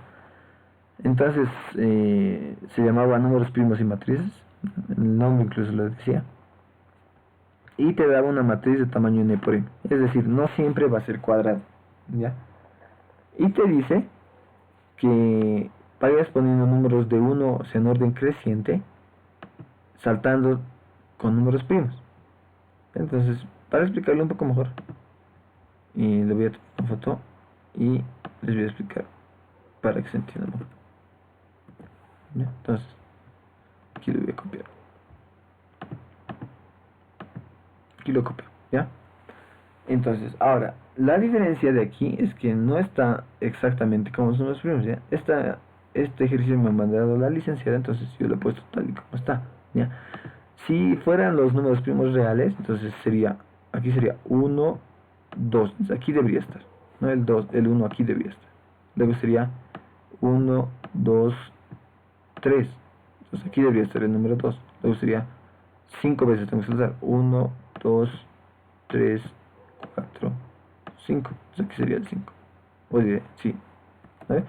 Entonces se llamaba números primos y matrices, el nombre incluso lo decía, y te daba una matriz de tamaño n por n, es decir, no siempre va a ser cuadrado, ¿ya? Y te dice que vayas poniendo números de 1 en orden creciente, saltando con números primos. Entonces, para explicarlo un poco mejor, le voy a tomar una foto y les voy a explicar para que se entienda mejor. ¿Ya? Entonces, aquí lo voy a copiar. Aquí lo copio, ¿ya? Entonces, ahora, la diferencia de aquí es que no está exactamente como son los primos, ¿ya? Este ejercicio me ha mandado la licenciada, entonces yo lo he puesto tal y como está, ¿ya? Si fueran los números primos reales, entonces sería, aquí sería 1, 2, aquí debería estar, ¿no? El 2, el 1 aquí debería estar. Luego sería 1, 2, 3. Entonces aquí debería estar el número 2. Luego sería 5 veces, tengo que saltar. 1, 2, 3, 4, 5. Entonces aquí sería el 5. Oye, sí. ¿Vale?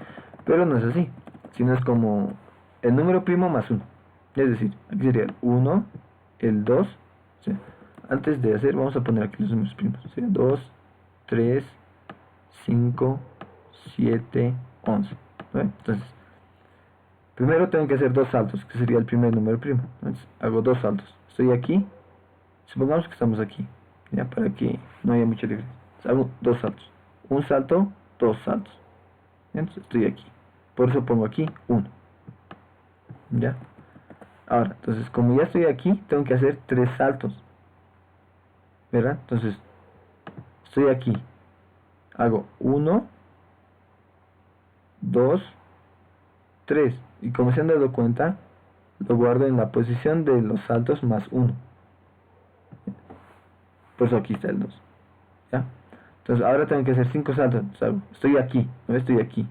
Pero no es así. Sino es como el número primo más 1. Es decir, aquí sería el 1, el 2. O sea, antes de hacer, vamos a poner aquí los números primos. Sería 2, 3, 5, 7, 11. ¿Vale? Entonces, primero tengo que hacer dos saltos, que sería el primer número primo. Entonces, hago dos saltos. Estoy aquí. Supongamos que estamos aquí. Ya, para que no haya mucha diferencia. Entonces, hago dos saltos. Un salto, dos saltos. Entonces, estoy aquí. Por eso pongo aquí 1. ¿Ya? Ahora, entonces, como ya estoy aquí, tengo que hacer tres saltos. ¿Verdad? Entonces, estoy aquí. Hago 1, 2, 3. Y como se han dado cuenta, lo guardo en la posición de los saltos más 1. Por eso aquí está el 2. ¿Ya? Entonces ahora tengo que hacer 5 saltos. Entonces, estoy aquí, no estoy aquí.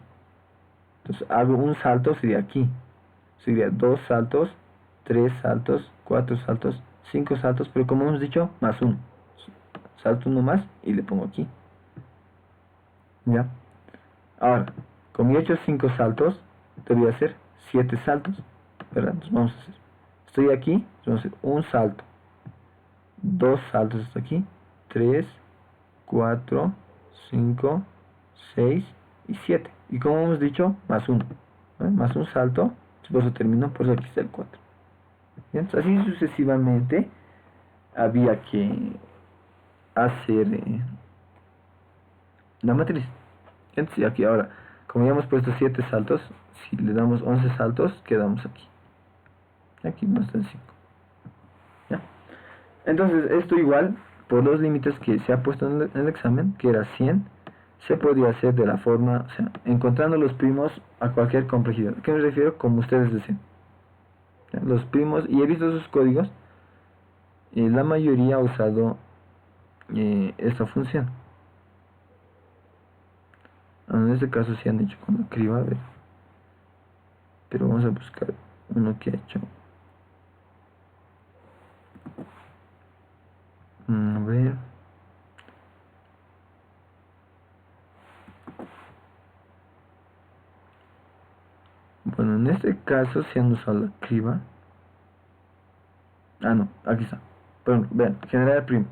Entonces hago un salto, sería aquí. Sería 2 saltos, 3 saltos, 4 saltos, 5 saltos, pero como hemos dicho, más 1. Salto uno más y le pongo aquí. ¿Ya? Ahora, como he hecho 5 saltos, debería hacer 7 saltos. ¿Verdad? Entonces vamos a hacer. Estoy aquí, vamos a hacer un salto. 2 saltos hasta aquí. 3, 4, 5, 6 y 7. Y como hemos dicho, más 1. Más un salto. Por eso termino, por eso aquí está el 4. ¿Bien? Así sucesivamente había que hacer la matriz. Entonces aquí ahora, como ya hemos puesto 7 saltos, si le damos 11 saltos, quedamos aquí. Aquí no está el 5. ¿Ya? Entonces esto igual, por los límites que se ha puesto en el examen, que era 100, se podía hacer de la forma, o sea, encontrando los primos a cualquier complejidad. ¿A qué me refiero? Como ustedes deseen. ¿Ya? Los primos, y he visto sus códigos, y la mayoría ha usado esta función. En este caso se han hecho con la criba, a ver. Pero vamos a buscar uno que ha hecho. A ver. Bueno, en este caso se han usado la criba. Ah, no, aquí está. Bueno, vean, generar primo.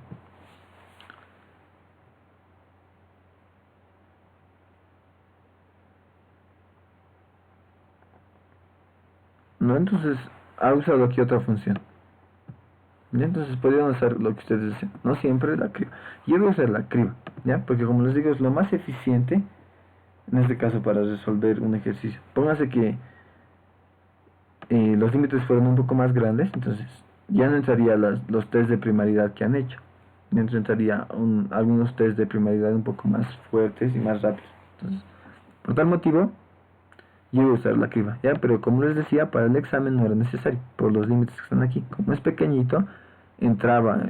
No, entonces ha usado aquí otra función. ¿Ya? Entonces podrían usar lo que ustedes deseen. No siempre la criba. Yo voy a usar la criba, ¿ya? Porque como les digo, es lo más eficiente en este caso para resolver un ejercicio. Pónganse que los límites fueron un poco más grandes, entonces ya no entraría los test de primaridad que han hecho. Ya entraría algunos test de primaridad un poco más fuertes y más rápidos. Entonces, por tal motivo, yo voy a usar la criba, ¿ya? Pero como les decía, para el examen no era necesario, por los límites que están aquí. Como es pequeñito, entraba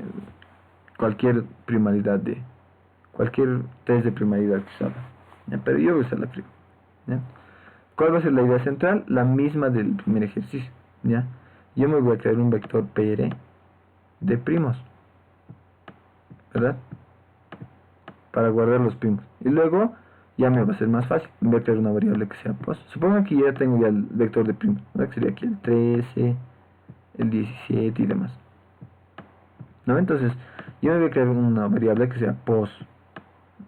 cualquier primaridad cualquier test de primaridad que se haga, ¿ya? Pero yo voy a usar la criba, ¿ya? ¿Cuál va a ser la idea central? La misma del primer ejercicio, ¿ya? Yo me voy a crear un vector PR de primos, ¿verdad? Para guardar los primos. Y luego ya me va a ser más fácil. Voy a crear una variable que sea pos. Supongo que ya tengo ya el vector de primos, ¿verdad? Que sería aquí el 13, el 17 y demás, ¿no? Entonces, yo me voy a crear una variable que sea pos.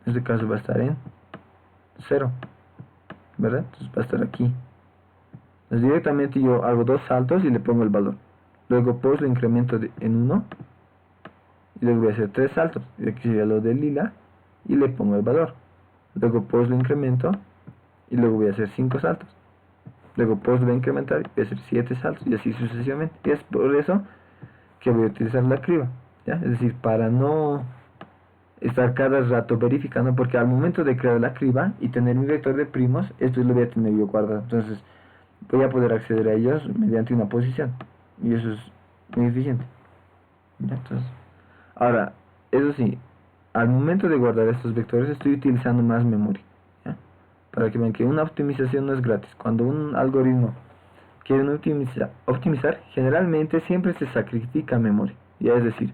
En este caso va a estar en 0, ¿verdad? Entonces va a estar aquí. Entonces directamente yo hago dos saltos y le pongo el valor. Luego pos lo incremento en 1. Y luego voy a hacer tres saltos. Y aquí sería lo de lila. Y le pongo el valor. luego post lo incremento y luego voy a hacer 5 saltos. Luego post lo voy a incrementar y voy a hacer 7 saltos y así sucesivamente. Y es por eso que voy a utilizar la criba, ¿ya? Es decir, para no estar cada rato verificando, porque al momento de crear la criba y tener mi vector de primos, esto lo voy a tener yo guardado. Entonces voy a poder acceder a ellos mediante una posición y eso es muy eficiente, ¿ya? Entonces, ahora, eso sí, al momento de guardar estos vectores estoy utilizando más memoria, ¿ya? Para que vean que una optimización no es gratis. Cuando un algoritmo quiere optimizar, generalmente siempre se sacrifica memoria, ya, es decir,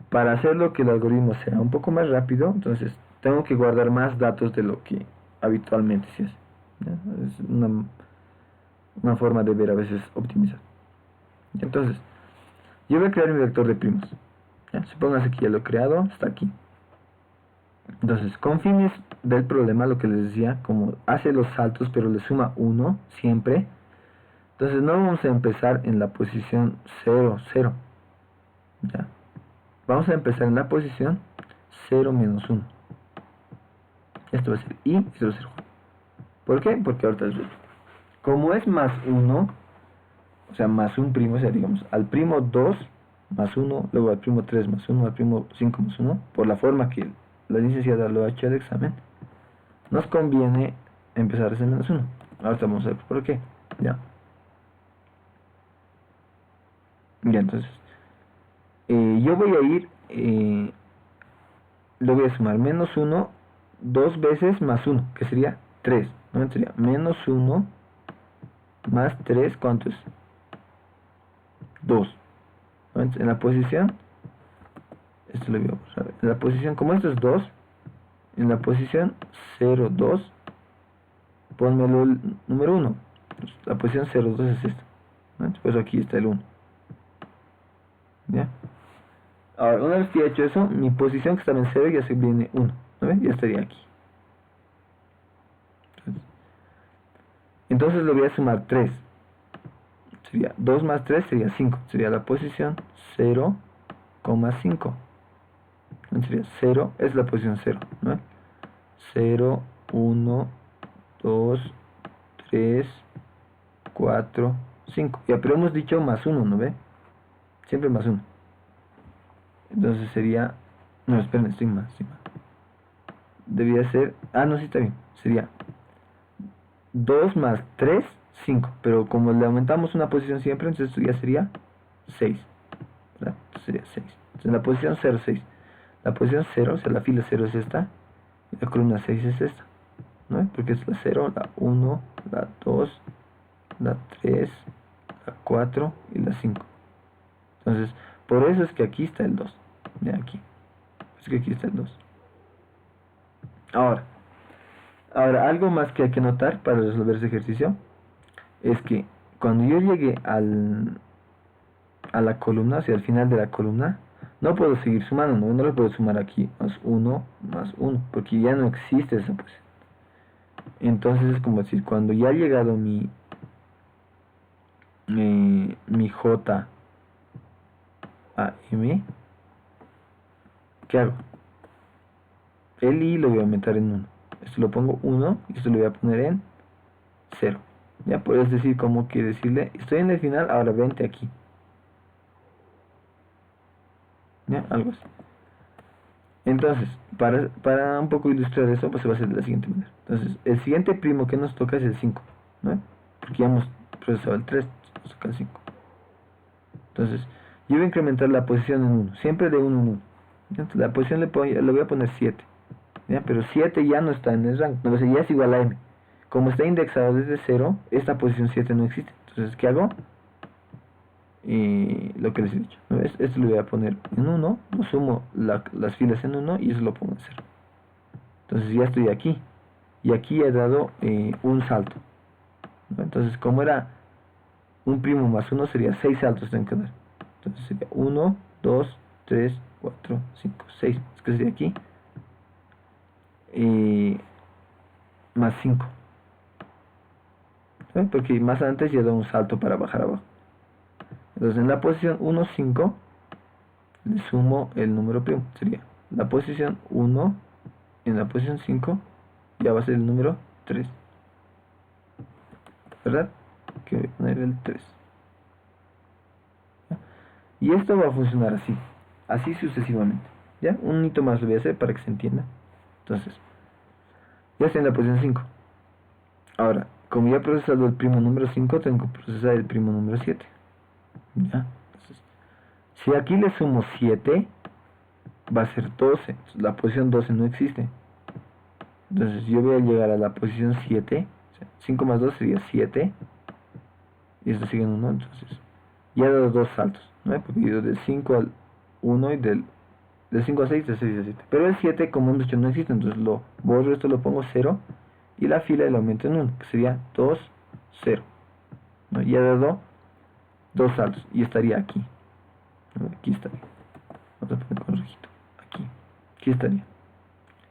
para hacerlo que el algoritmo sea un poco más rápido, entonces tengo que guardar más datos de lo que habitualmente se hace, ¿ya? Es una forma de ver a veces optimizar. Entonces, yo voy a crear mi vector de primos, ¿ya? Supóngase que ya lo he creado, está aquí. Entonces, con fines del problema, lo que les decía, como hace los saltos pero le suma 1 siempre, entonces no vamos a empezar en la posición 0, 0, ¿ya? Vamos a empezar en la posición 0 menos 1. Esto va a ser i, esto va a ser j. ¿Por qué? Porque ahorita les digo. Como es más 1, o sea, más un primo, o sea, digamos, al primo 2 más 1, luego al primo 3 más 1, al primo 5 más 1, por la forma que la licenciada lo ha hecho el examen, nos conviene empezar ese menos 1. Ahorita vamos a ver por qué. Ya. Ya, entonces, yo voy a ir, le voy a sumar menos 1 dos veces más 1, que sería 3. ¿No? Sería menos 1 más 3, ¿cuánto es? 2. ¿No? En la posición, esto lo voy a borrar. En la posición, como esto es 2, en la posición 0, 2, pónmelo el número 1. Pues la posición 0, 2 es esta, ¿no? Pues aquí está el 1. ¿Ya? Ahora, una vez que he hecho eso, mi posición que estaba en 0 ya se viene 1. ¿No ven? Ya estaría aquí. Entonces le voy a sumar 3. Sería 2 más 3 sería 5. Sería la posición 0,5. Sería 0, es la posición 0, ¿no? 0, 1, 2, 3, 4, 5. Ya, pero hemos dicho más 1, ¿no ve? Siempre más 1. Entonces sería... No, esperen, estoy mal. Debía ser... Ah, no, sí está bien. Sería 2 más 3, 5. Pero como le aumentamos una posición siempre, entonces esto ya sería 6. ¿Verdad? Entonces sería 6. Entonces la posición 0, 6. La posición 0, o sea, la fila 0 es esta. Y la columna 6 es esta, ¿no? Porque es la 0, la 1, la 2, la 3, la 4 y la 5. Entonces, por eso es que aquí está el 2. De aquí. Es que aquí está el 2. Ahora, algo más que hay que notar para resolver ese ejercicio es que cuando yo llegue a la columna, o sea, al final de la columna, no puedo seguir sumando, no le puedo sumar aquí más 1, porque ya no existe esa posición. Entonces es como decir, cuando ya ha llegado mi J a M, ¿qué hago? El I lo voy a aumentar en 1. Esto lo pongo 1 y esto lo voy a poner en 0. Ya puedes decir como que decirle, estoy en el final, ahora vente aquí. ¿Ya? Algo así. Entonces, para un poco ilustrar eso, pues se va a hacer de la siguiente manera. Entonces, el siguiente primo que nos toca es el 5, ¿no? Porque ya hemos procesado el 3, nos toca el 5. Entonces, yo voy a incrementar la posición en 1, siempre de 1 en 1. Entonces, la posición le voy a poner 7. ¿Ya? Pero 7 ya no está en el rango, no, ya es igual a M. Como está indexado desde 0, esta posición 7 no existe. Entonces, ¿qué hago? Y lo que les he dicho, ¿no? Esto lo voy a poner en 1, lo sumo las filas en 1 y eso lo pongo en 0. Entonces ya estoy aquí. Y aquí he dado un salto, ¿no? Entonces, como era un primo más 1, sería 6 saltos tengo que dar. Entonces sería 1, 2, 3, 4, 5, 6. Es que sería aquí. Más 5. ¿Sí? Porque más antes ya he dado un salto para bajar abajo. Entonces en la posición 1, 5 le sumo el número primo. Sería la posición 1 en la posición 5 ya va a ser el número 3, ¿verdad? Que voy a poner el 3. Y esto va a funcionar así, así sucesivamente. ¿Ya? Un hito más lo voy a hacer para que se entienda. Entonces, ya está en la posición 5. Ahora, como ya he procesado el primo número 5, tengo que procesar el primo número 7. ¿Ya? Entonces, si aquí le sumo 7, va a ser 12. Entonces, la posición 12 no existe. Entonces yo voy a llegar a la posición 7. 5 más 2 sería 7. Y esto sigue en 1. Entonces ya he dado dos saltos, ¿no? Porque he ido del 5 al 1 y del 5 a 6, de 6 a 7. Pero el 7, como hemos dicho, no existe. Entonces lo borro, esto lo pongo 0. Y la fila lo aumento en 1, que sería 2, 0. ¿No? Ya he dado dos saltos. Y estaría aquí. ¿No? Aquí estaría. Vamos a poner con rojito. Aquí estaría.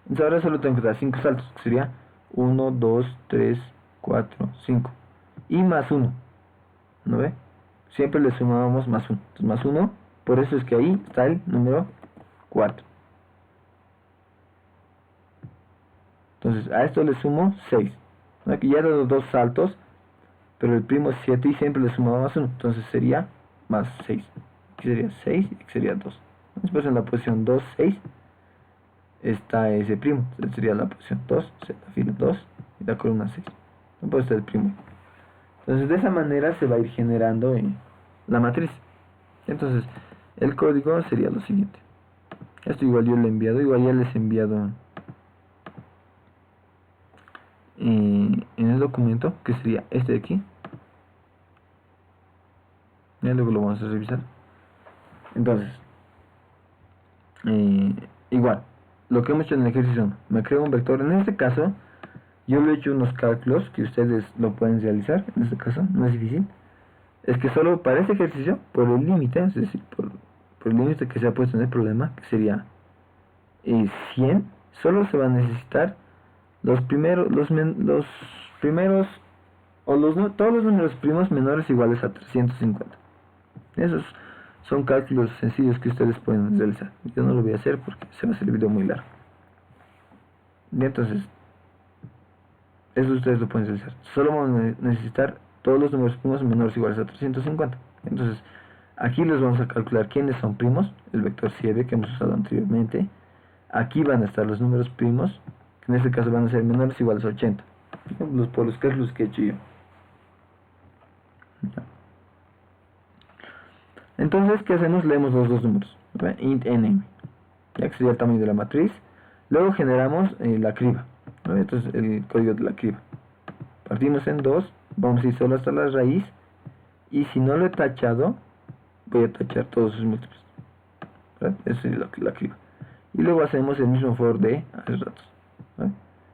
Entonces ahora solo tengo que dar 5 saltos, que sería 1, 2, 3, 4, 5. Y más 1. ¿No ve? Siempre le sumábamos más 1. Entonces más 1, por eso es que ahí está el número 4. Entonces a esto le sumo 6. ¿No? Aquí ya he dado dos saltos, pero el primo es 7 y siempre le sumaba más 1. Entonces sería más 6. Aquí sería 6 y aquí sería 2. Después en la posición 2, 6. Está ese primo, entonces sería la posición 2, la fila 2 y la columna 6. No puede estar el primo. Entonces de esa manera se va a ir generando la matriz. Entonces el código sería lo siguiente. Esto igual yo le he enviado, igual ya les he enviado en el documento, que sería este de aquí. Ya luego lo vamos a revisar. Entonces igual lo que hemos hecho en el ejercicio, me creo un vector. En este caso yo le he hecho unos cálculos que ustedes lo pueden realizar. En este caso no es difícil. Es que solo para este ejercicio, por el límite, es decir, por el límite que se ha puesto en el problema, que sería 100, solo se va a necesitar los primeros, todos los números primos menores o iguales a 350. Esos son cálculos sencillos que ustedes pueden realizar. Yo no lo voy a hacer porque se va a hacer el video muy largo. Y entonces, eso ustedes lo pueden realizar. Solo vamos a necesitar todos los números primos menores o iguales a 350. Entonces, aquí les vamos a calcular quiénes son primos, el vector 7 que hemos usado anteriormente. Aquí van a estar los números primos, que en este caso van a ser menores o iguales a 80. Por los cálculos que he hecho yo. Entonces, ¿qué hacemos? Leemos los dos números. Int nm, ya que sería el tamaño de la matriz. Luego generamos la criba. Entonces, el código de la criba. Partimos en 2, vamos a ir solo hasta la raíz. Y si no lo he tachado, voy a tachar todos sus múltiplos. Eso es la criba. Y luego hacemos el mismo for de hace ratos.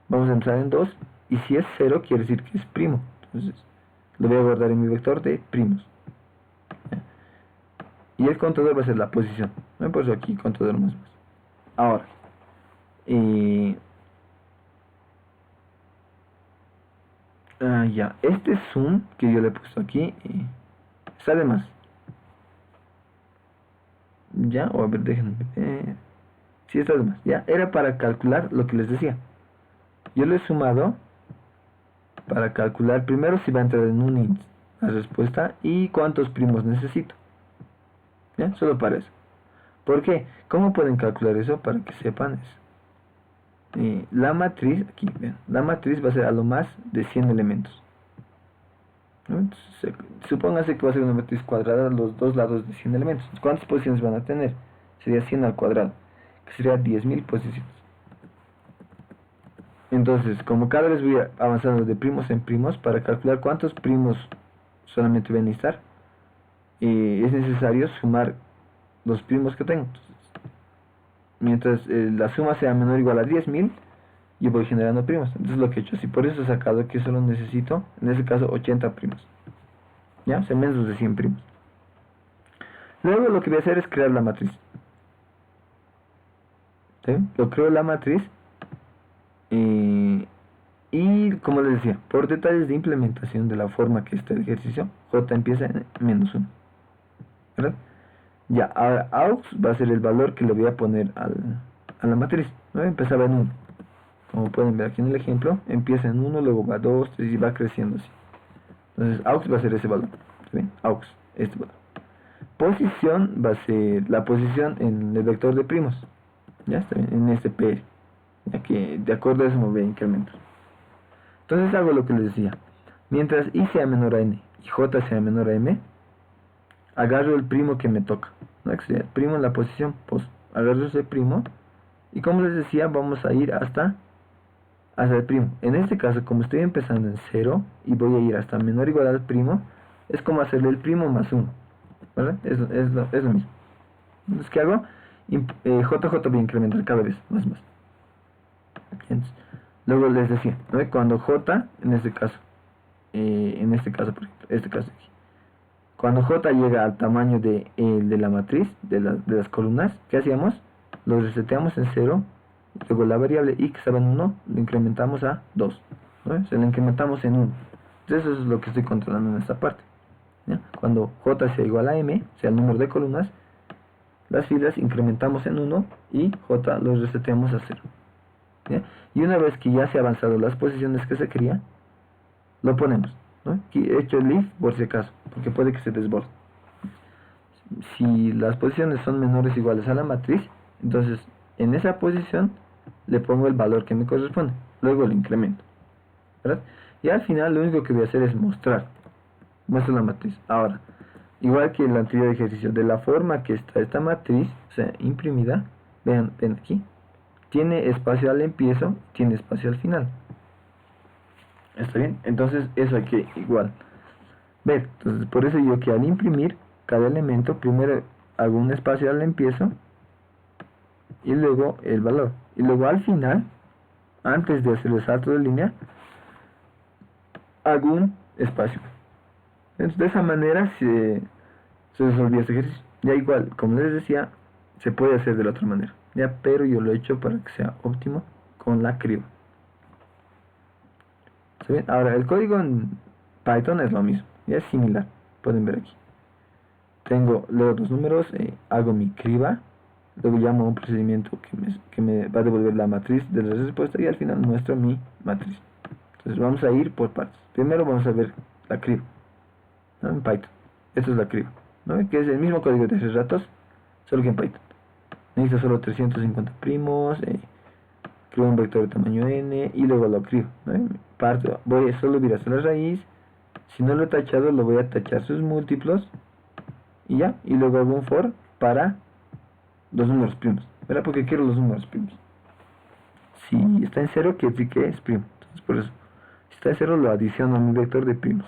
Vamos a entrar en 2. Y si es 0, quiere decir que es primo. Entonces, lo voy a guardar en mi vector de primos. Y el contador va a ser la posición. Por eso aquí contador más. Ahora, ya, este zoom que yo le he puesto aquí sale más. Ya, o a ver, déjenme ver. Sí, está de más. Ya, era para calcular lo que les decía. Yo lo he sumado para calcular primero si va a entrar en un int la respuesta y cuántos primos necesito. ¿Ya? Solo para eso. ¿Por qué? ¿Cómo pueden calcular eso? Para que sepan eso. La matriz, aquí, vean, la matriz va a ser a lo más de 100 elementos. ¿No? Entonces, supóngase que va a ser una matriz cuadrada a los dos lados de 100 elementos. ¿Cuántas posiciones van a tener? Sería 100 al cuadrado, que sería 10.000 posiciones. Entonces, como cada vez voy avanzando de primos en primos, para calcular cuántos primos solamente voy a necesitar, es necesario sumar los primos que tengo. Entonces, mientras la suma sea menor o igual a 10.000, yo voy generando primos. Entonces lo que he hecho así, por eso he sacado que solo necesito, en este caso, 80 primos. ¿Ya? O sea, menos de 100 primos. Luego lo que voy a hacer es crear la matriz. ¿Sí? Lo creo la matriz. Y como les decía, por detalles de implementación de la forma que está el ejercicio, J empieza en -1. ¿Verdad? Ya, ahora aux va a ser el valor que le voy a poner a la matriz. ¿No? Empezaba en 1. Como pueden ver aquí en el ejemplo, empieza en 1, luego va 2, 3 y va creciendo así. Entonces aux va a ser ese valor. ¿Sí? Aux, este valor. Posición va a ser la posición en el vector de primos. Ya está bien, en este P, ya que de acuerdo a eso me voy a incrementar. Entonces hago lo que les decía. Mientras i sea menor a n y j sea menor a m, agarro el primo que me toca, ¿no? Que sería primo en la posición pos. Agarro ese primo y como les decía, vamos a ir hasta el primo. En este caso, como estoy empezando en 0 y voy a ir hasta menor o igual al primo, es como hacerle el primo más 1, ¿vale? Es lo mismo. Entonces, ¿qué hago? JJ voy a incrementar cada vez más. Entonces, luego les decía, ¿no? Cuando J, en este caso, por ejemplo, este caso aquí, cuando J llega al tamaño de la matriz, de las columnas, ¿qué hacíamos? Lo reseteamos en 0, luego la variable i que estaba en 1, lo incrementamos a 2, ¿no? Se lo incrementamos en 1. Entonces eso es lo que estoy controlando en esta parte, ¿ya? Cuando J sea igual a m, sea el número de columnas, las filas incrementamos en 1 y J los reseteamos a 0, ¿ya? Y una vez que ya se han avanzado las posiciones que se quería, lo ponemos, ¿no? Aquí he hecho el if por si acaso, porque puede que se desborde. Si las posiciones son menores o iguales a la matriz, entonces en esa posición le pongo el valor que me corresponde, luego lo incremento, ¿verdad? Y al final lo único que voy a hacer es muestro la matriz. Ahora, igual que el anterior ejercicio, de la forma que está esta matriz, o sea, imprimida, ven aquí, tiene espacio al empiezo, tiene espacio al final. ¿Está bien? Entonces eso hay que igual ver. Entonces por eso yo que al imprimir cada elemento, primero hago un espacio al empiezo y luego el valor. Y luego al final, antes de hacer el salto de línea, hago un espacio. Entonces de esa manera se resolvió este ejercicio. Ya igual, como les decía, se puede hacer de la otra manera. Ya, pero yo lo he hecho para que sea óptimo con la criba. ¿Sí? Ahora, el código en Python es lo mismo, ya es similar, pueden ver aquí. Leo los números, hago mi criba, luego llamo a un procedimiento que me va a devolver la matriz de la respuesta y al final muestro mi matriz. Entonces vamos a ir por partes. Primero vamos a ver la criba, ¿no? En Python. Esto es la criba, ¿no? Que es el mismo código de hace ratos, solo que en Python. Necesito solo 350 primos, creo un vector de tamaño n y luego lo creo, ¿no? Voy a solo ir hasta la raíz. Si no lo he tachado, lo voy a tachar sus múltiplos y ya, y luego hago un for para los números primos, ¿verdad? Porque quiero los números primos. Si está en 0, quiere decir que es primo. Entonces por eso, si está en 0, lo adiciono a mi vector de primos.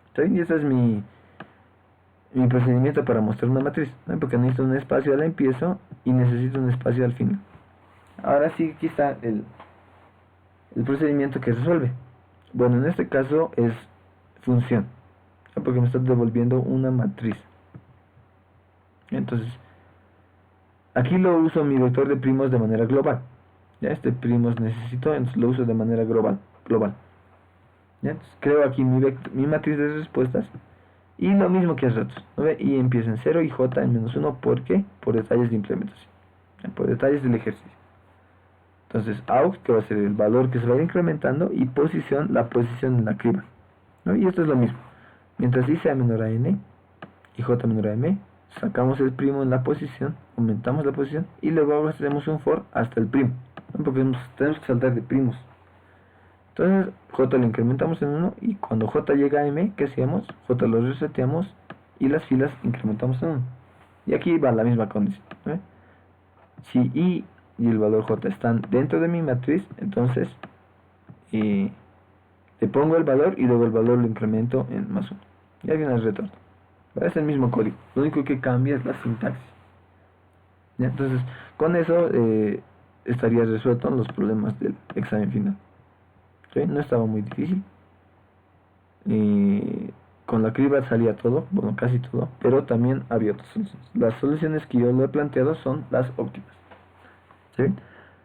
¿Está bien? Y ese es mi procedimiento para mostrar una matriz, ¿no? Porque necesito un espacio al empiezo y necesito un espacio al final. Ahora sí, aquí está el procedimiento que resuelve. Bueno, en este caso es función, porque me está devolviendo una matriz. Entonces, aquí lo uso mi vector de primos de manera global. Ya, este primos necesito, entonces lo uso de manera global. ¿Ya? Entonces, creo aquí mi matriz de respuestas y lo mismo que hace ratos, ¿no ve? Y empieza en 0 y j en menos 1, ¿por qué? Por detalles de implementación, ¿ya? Por detalles del ejercicio. Entonces, aux, que va a ser el valor que se va a ir incrementando, y posición, la posición en la criba, ¿no? Y esto es lo mismo. Mientras i sea menor a n y j menor a m, sacamos el primo en la posición, aumentamos la posición y luego hacemos un for hasta el primo, ¿no? Porque tenemos que saltar de primos. Entonces j lo incrementamos en 1 y cuando j llega a m, ¿qué hacíamos? J lo reseteamos y las filas incrementamos en 1. Y aquí va la misma condición, ¿no? Si i y el valor j están dentro de mi matriz, entonces le pongo el valor y luego el valor lo incremento en más 1 y al final retorno. Es el mismo código, lo único que cambia es la sintaxis, ¿ya? Entonces con eso estaría resuelto los problemas del examen final. ¿Sí? No estaba muy difícil, con la criba salía todo, bueno, casi todo, pero también había otras soluciones. Las soluciones que yo le he planteado son las óptimas. ¿Sí?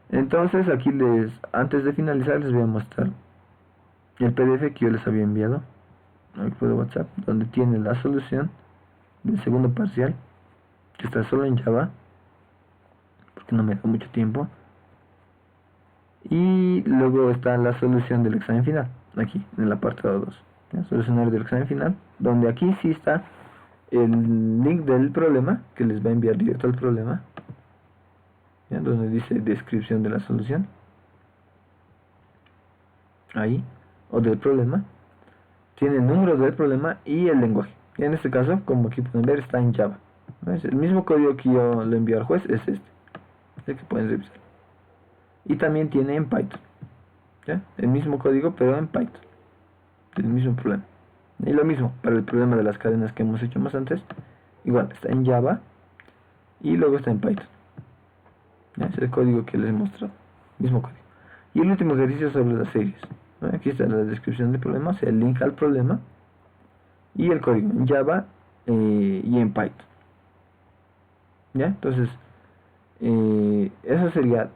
Entonces aquí antes de finalizar les voy a mostrar el PDF que yo les había enviado al grupo de WhatsApp, donde tiene la solución del segundo parcial, que está solo en Java, porque no me da mucho tiempo, y Y luego está la solución del examen final, aquí, en el apartado 2. ¿Ya? Solucionar del examen final, donde aquí sí está el link del problema, que les va a enviar directo al problema, ¿ya? Donde dice descripción de la solución, ahí, o del problema. Tiene el número del problema y el lenguaje. Y en este caso, como aquí pueden ver, está en Java. ¿Ves? El mismo código que yo le envío al juez es este, el que pueden revisar. Y también tiene en Python, ¿ya? El mismo código, pero en Python, el mismo problema. Y lo mismo para el problema de las cadenas que hemos hecho más antes, igual está en Java y luego está en Python, ¿ya? Es el código que les he mostrado, mismo código. Y el último ejercicio sobre las series, ¿no? Aquí está la descripción del problema, o sea, el link al problema y el código en Java y en Python, ¿ya? Entonces eso sería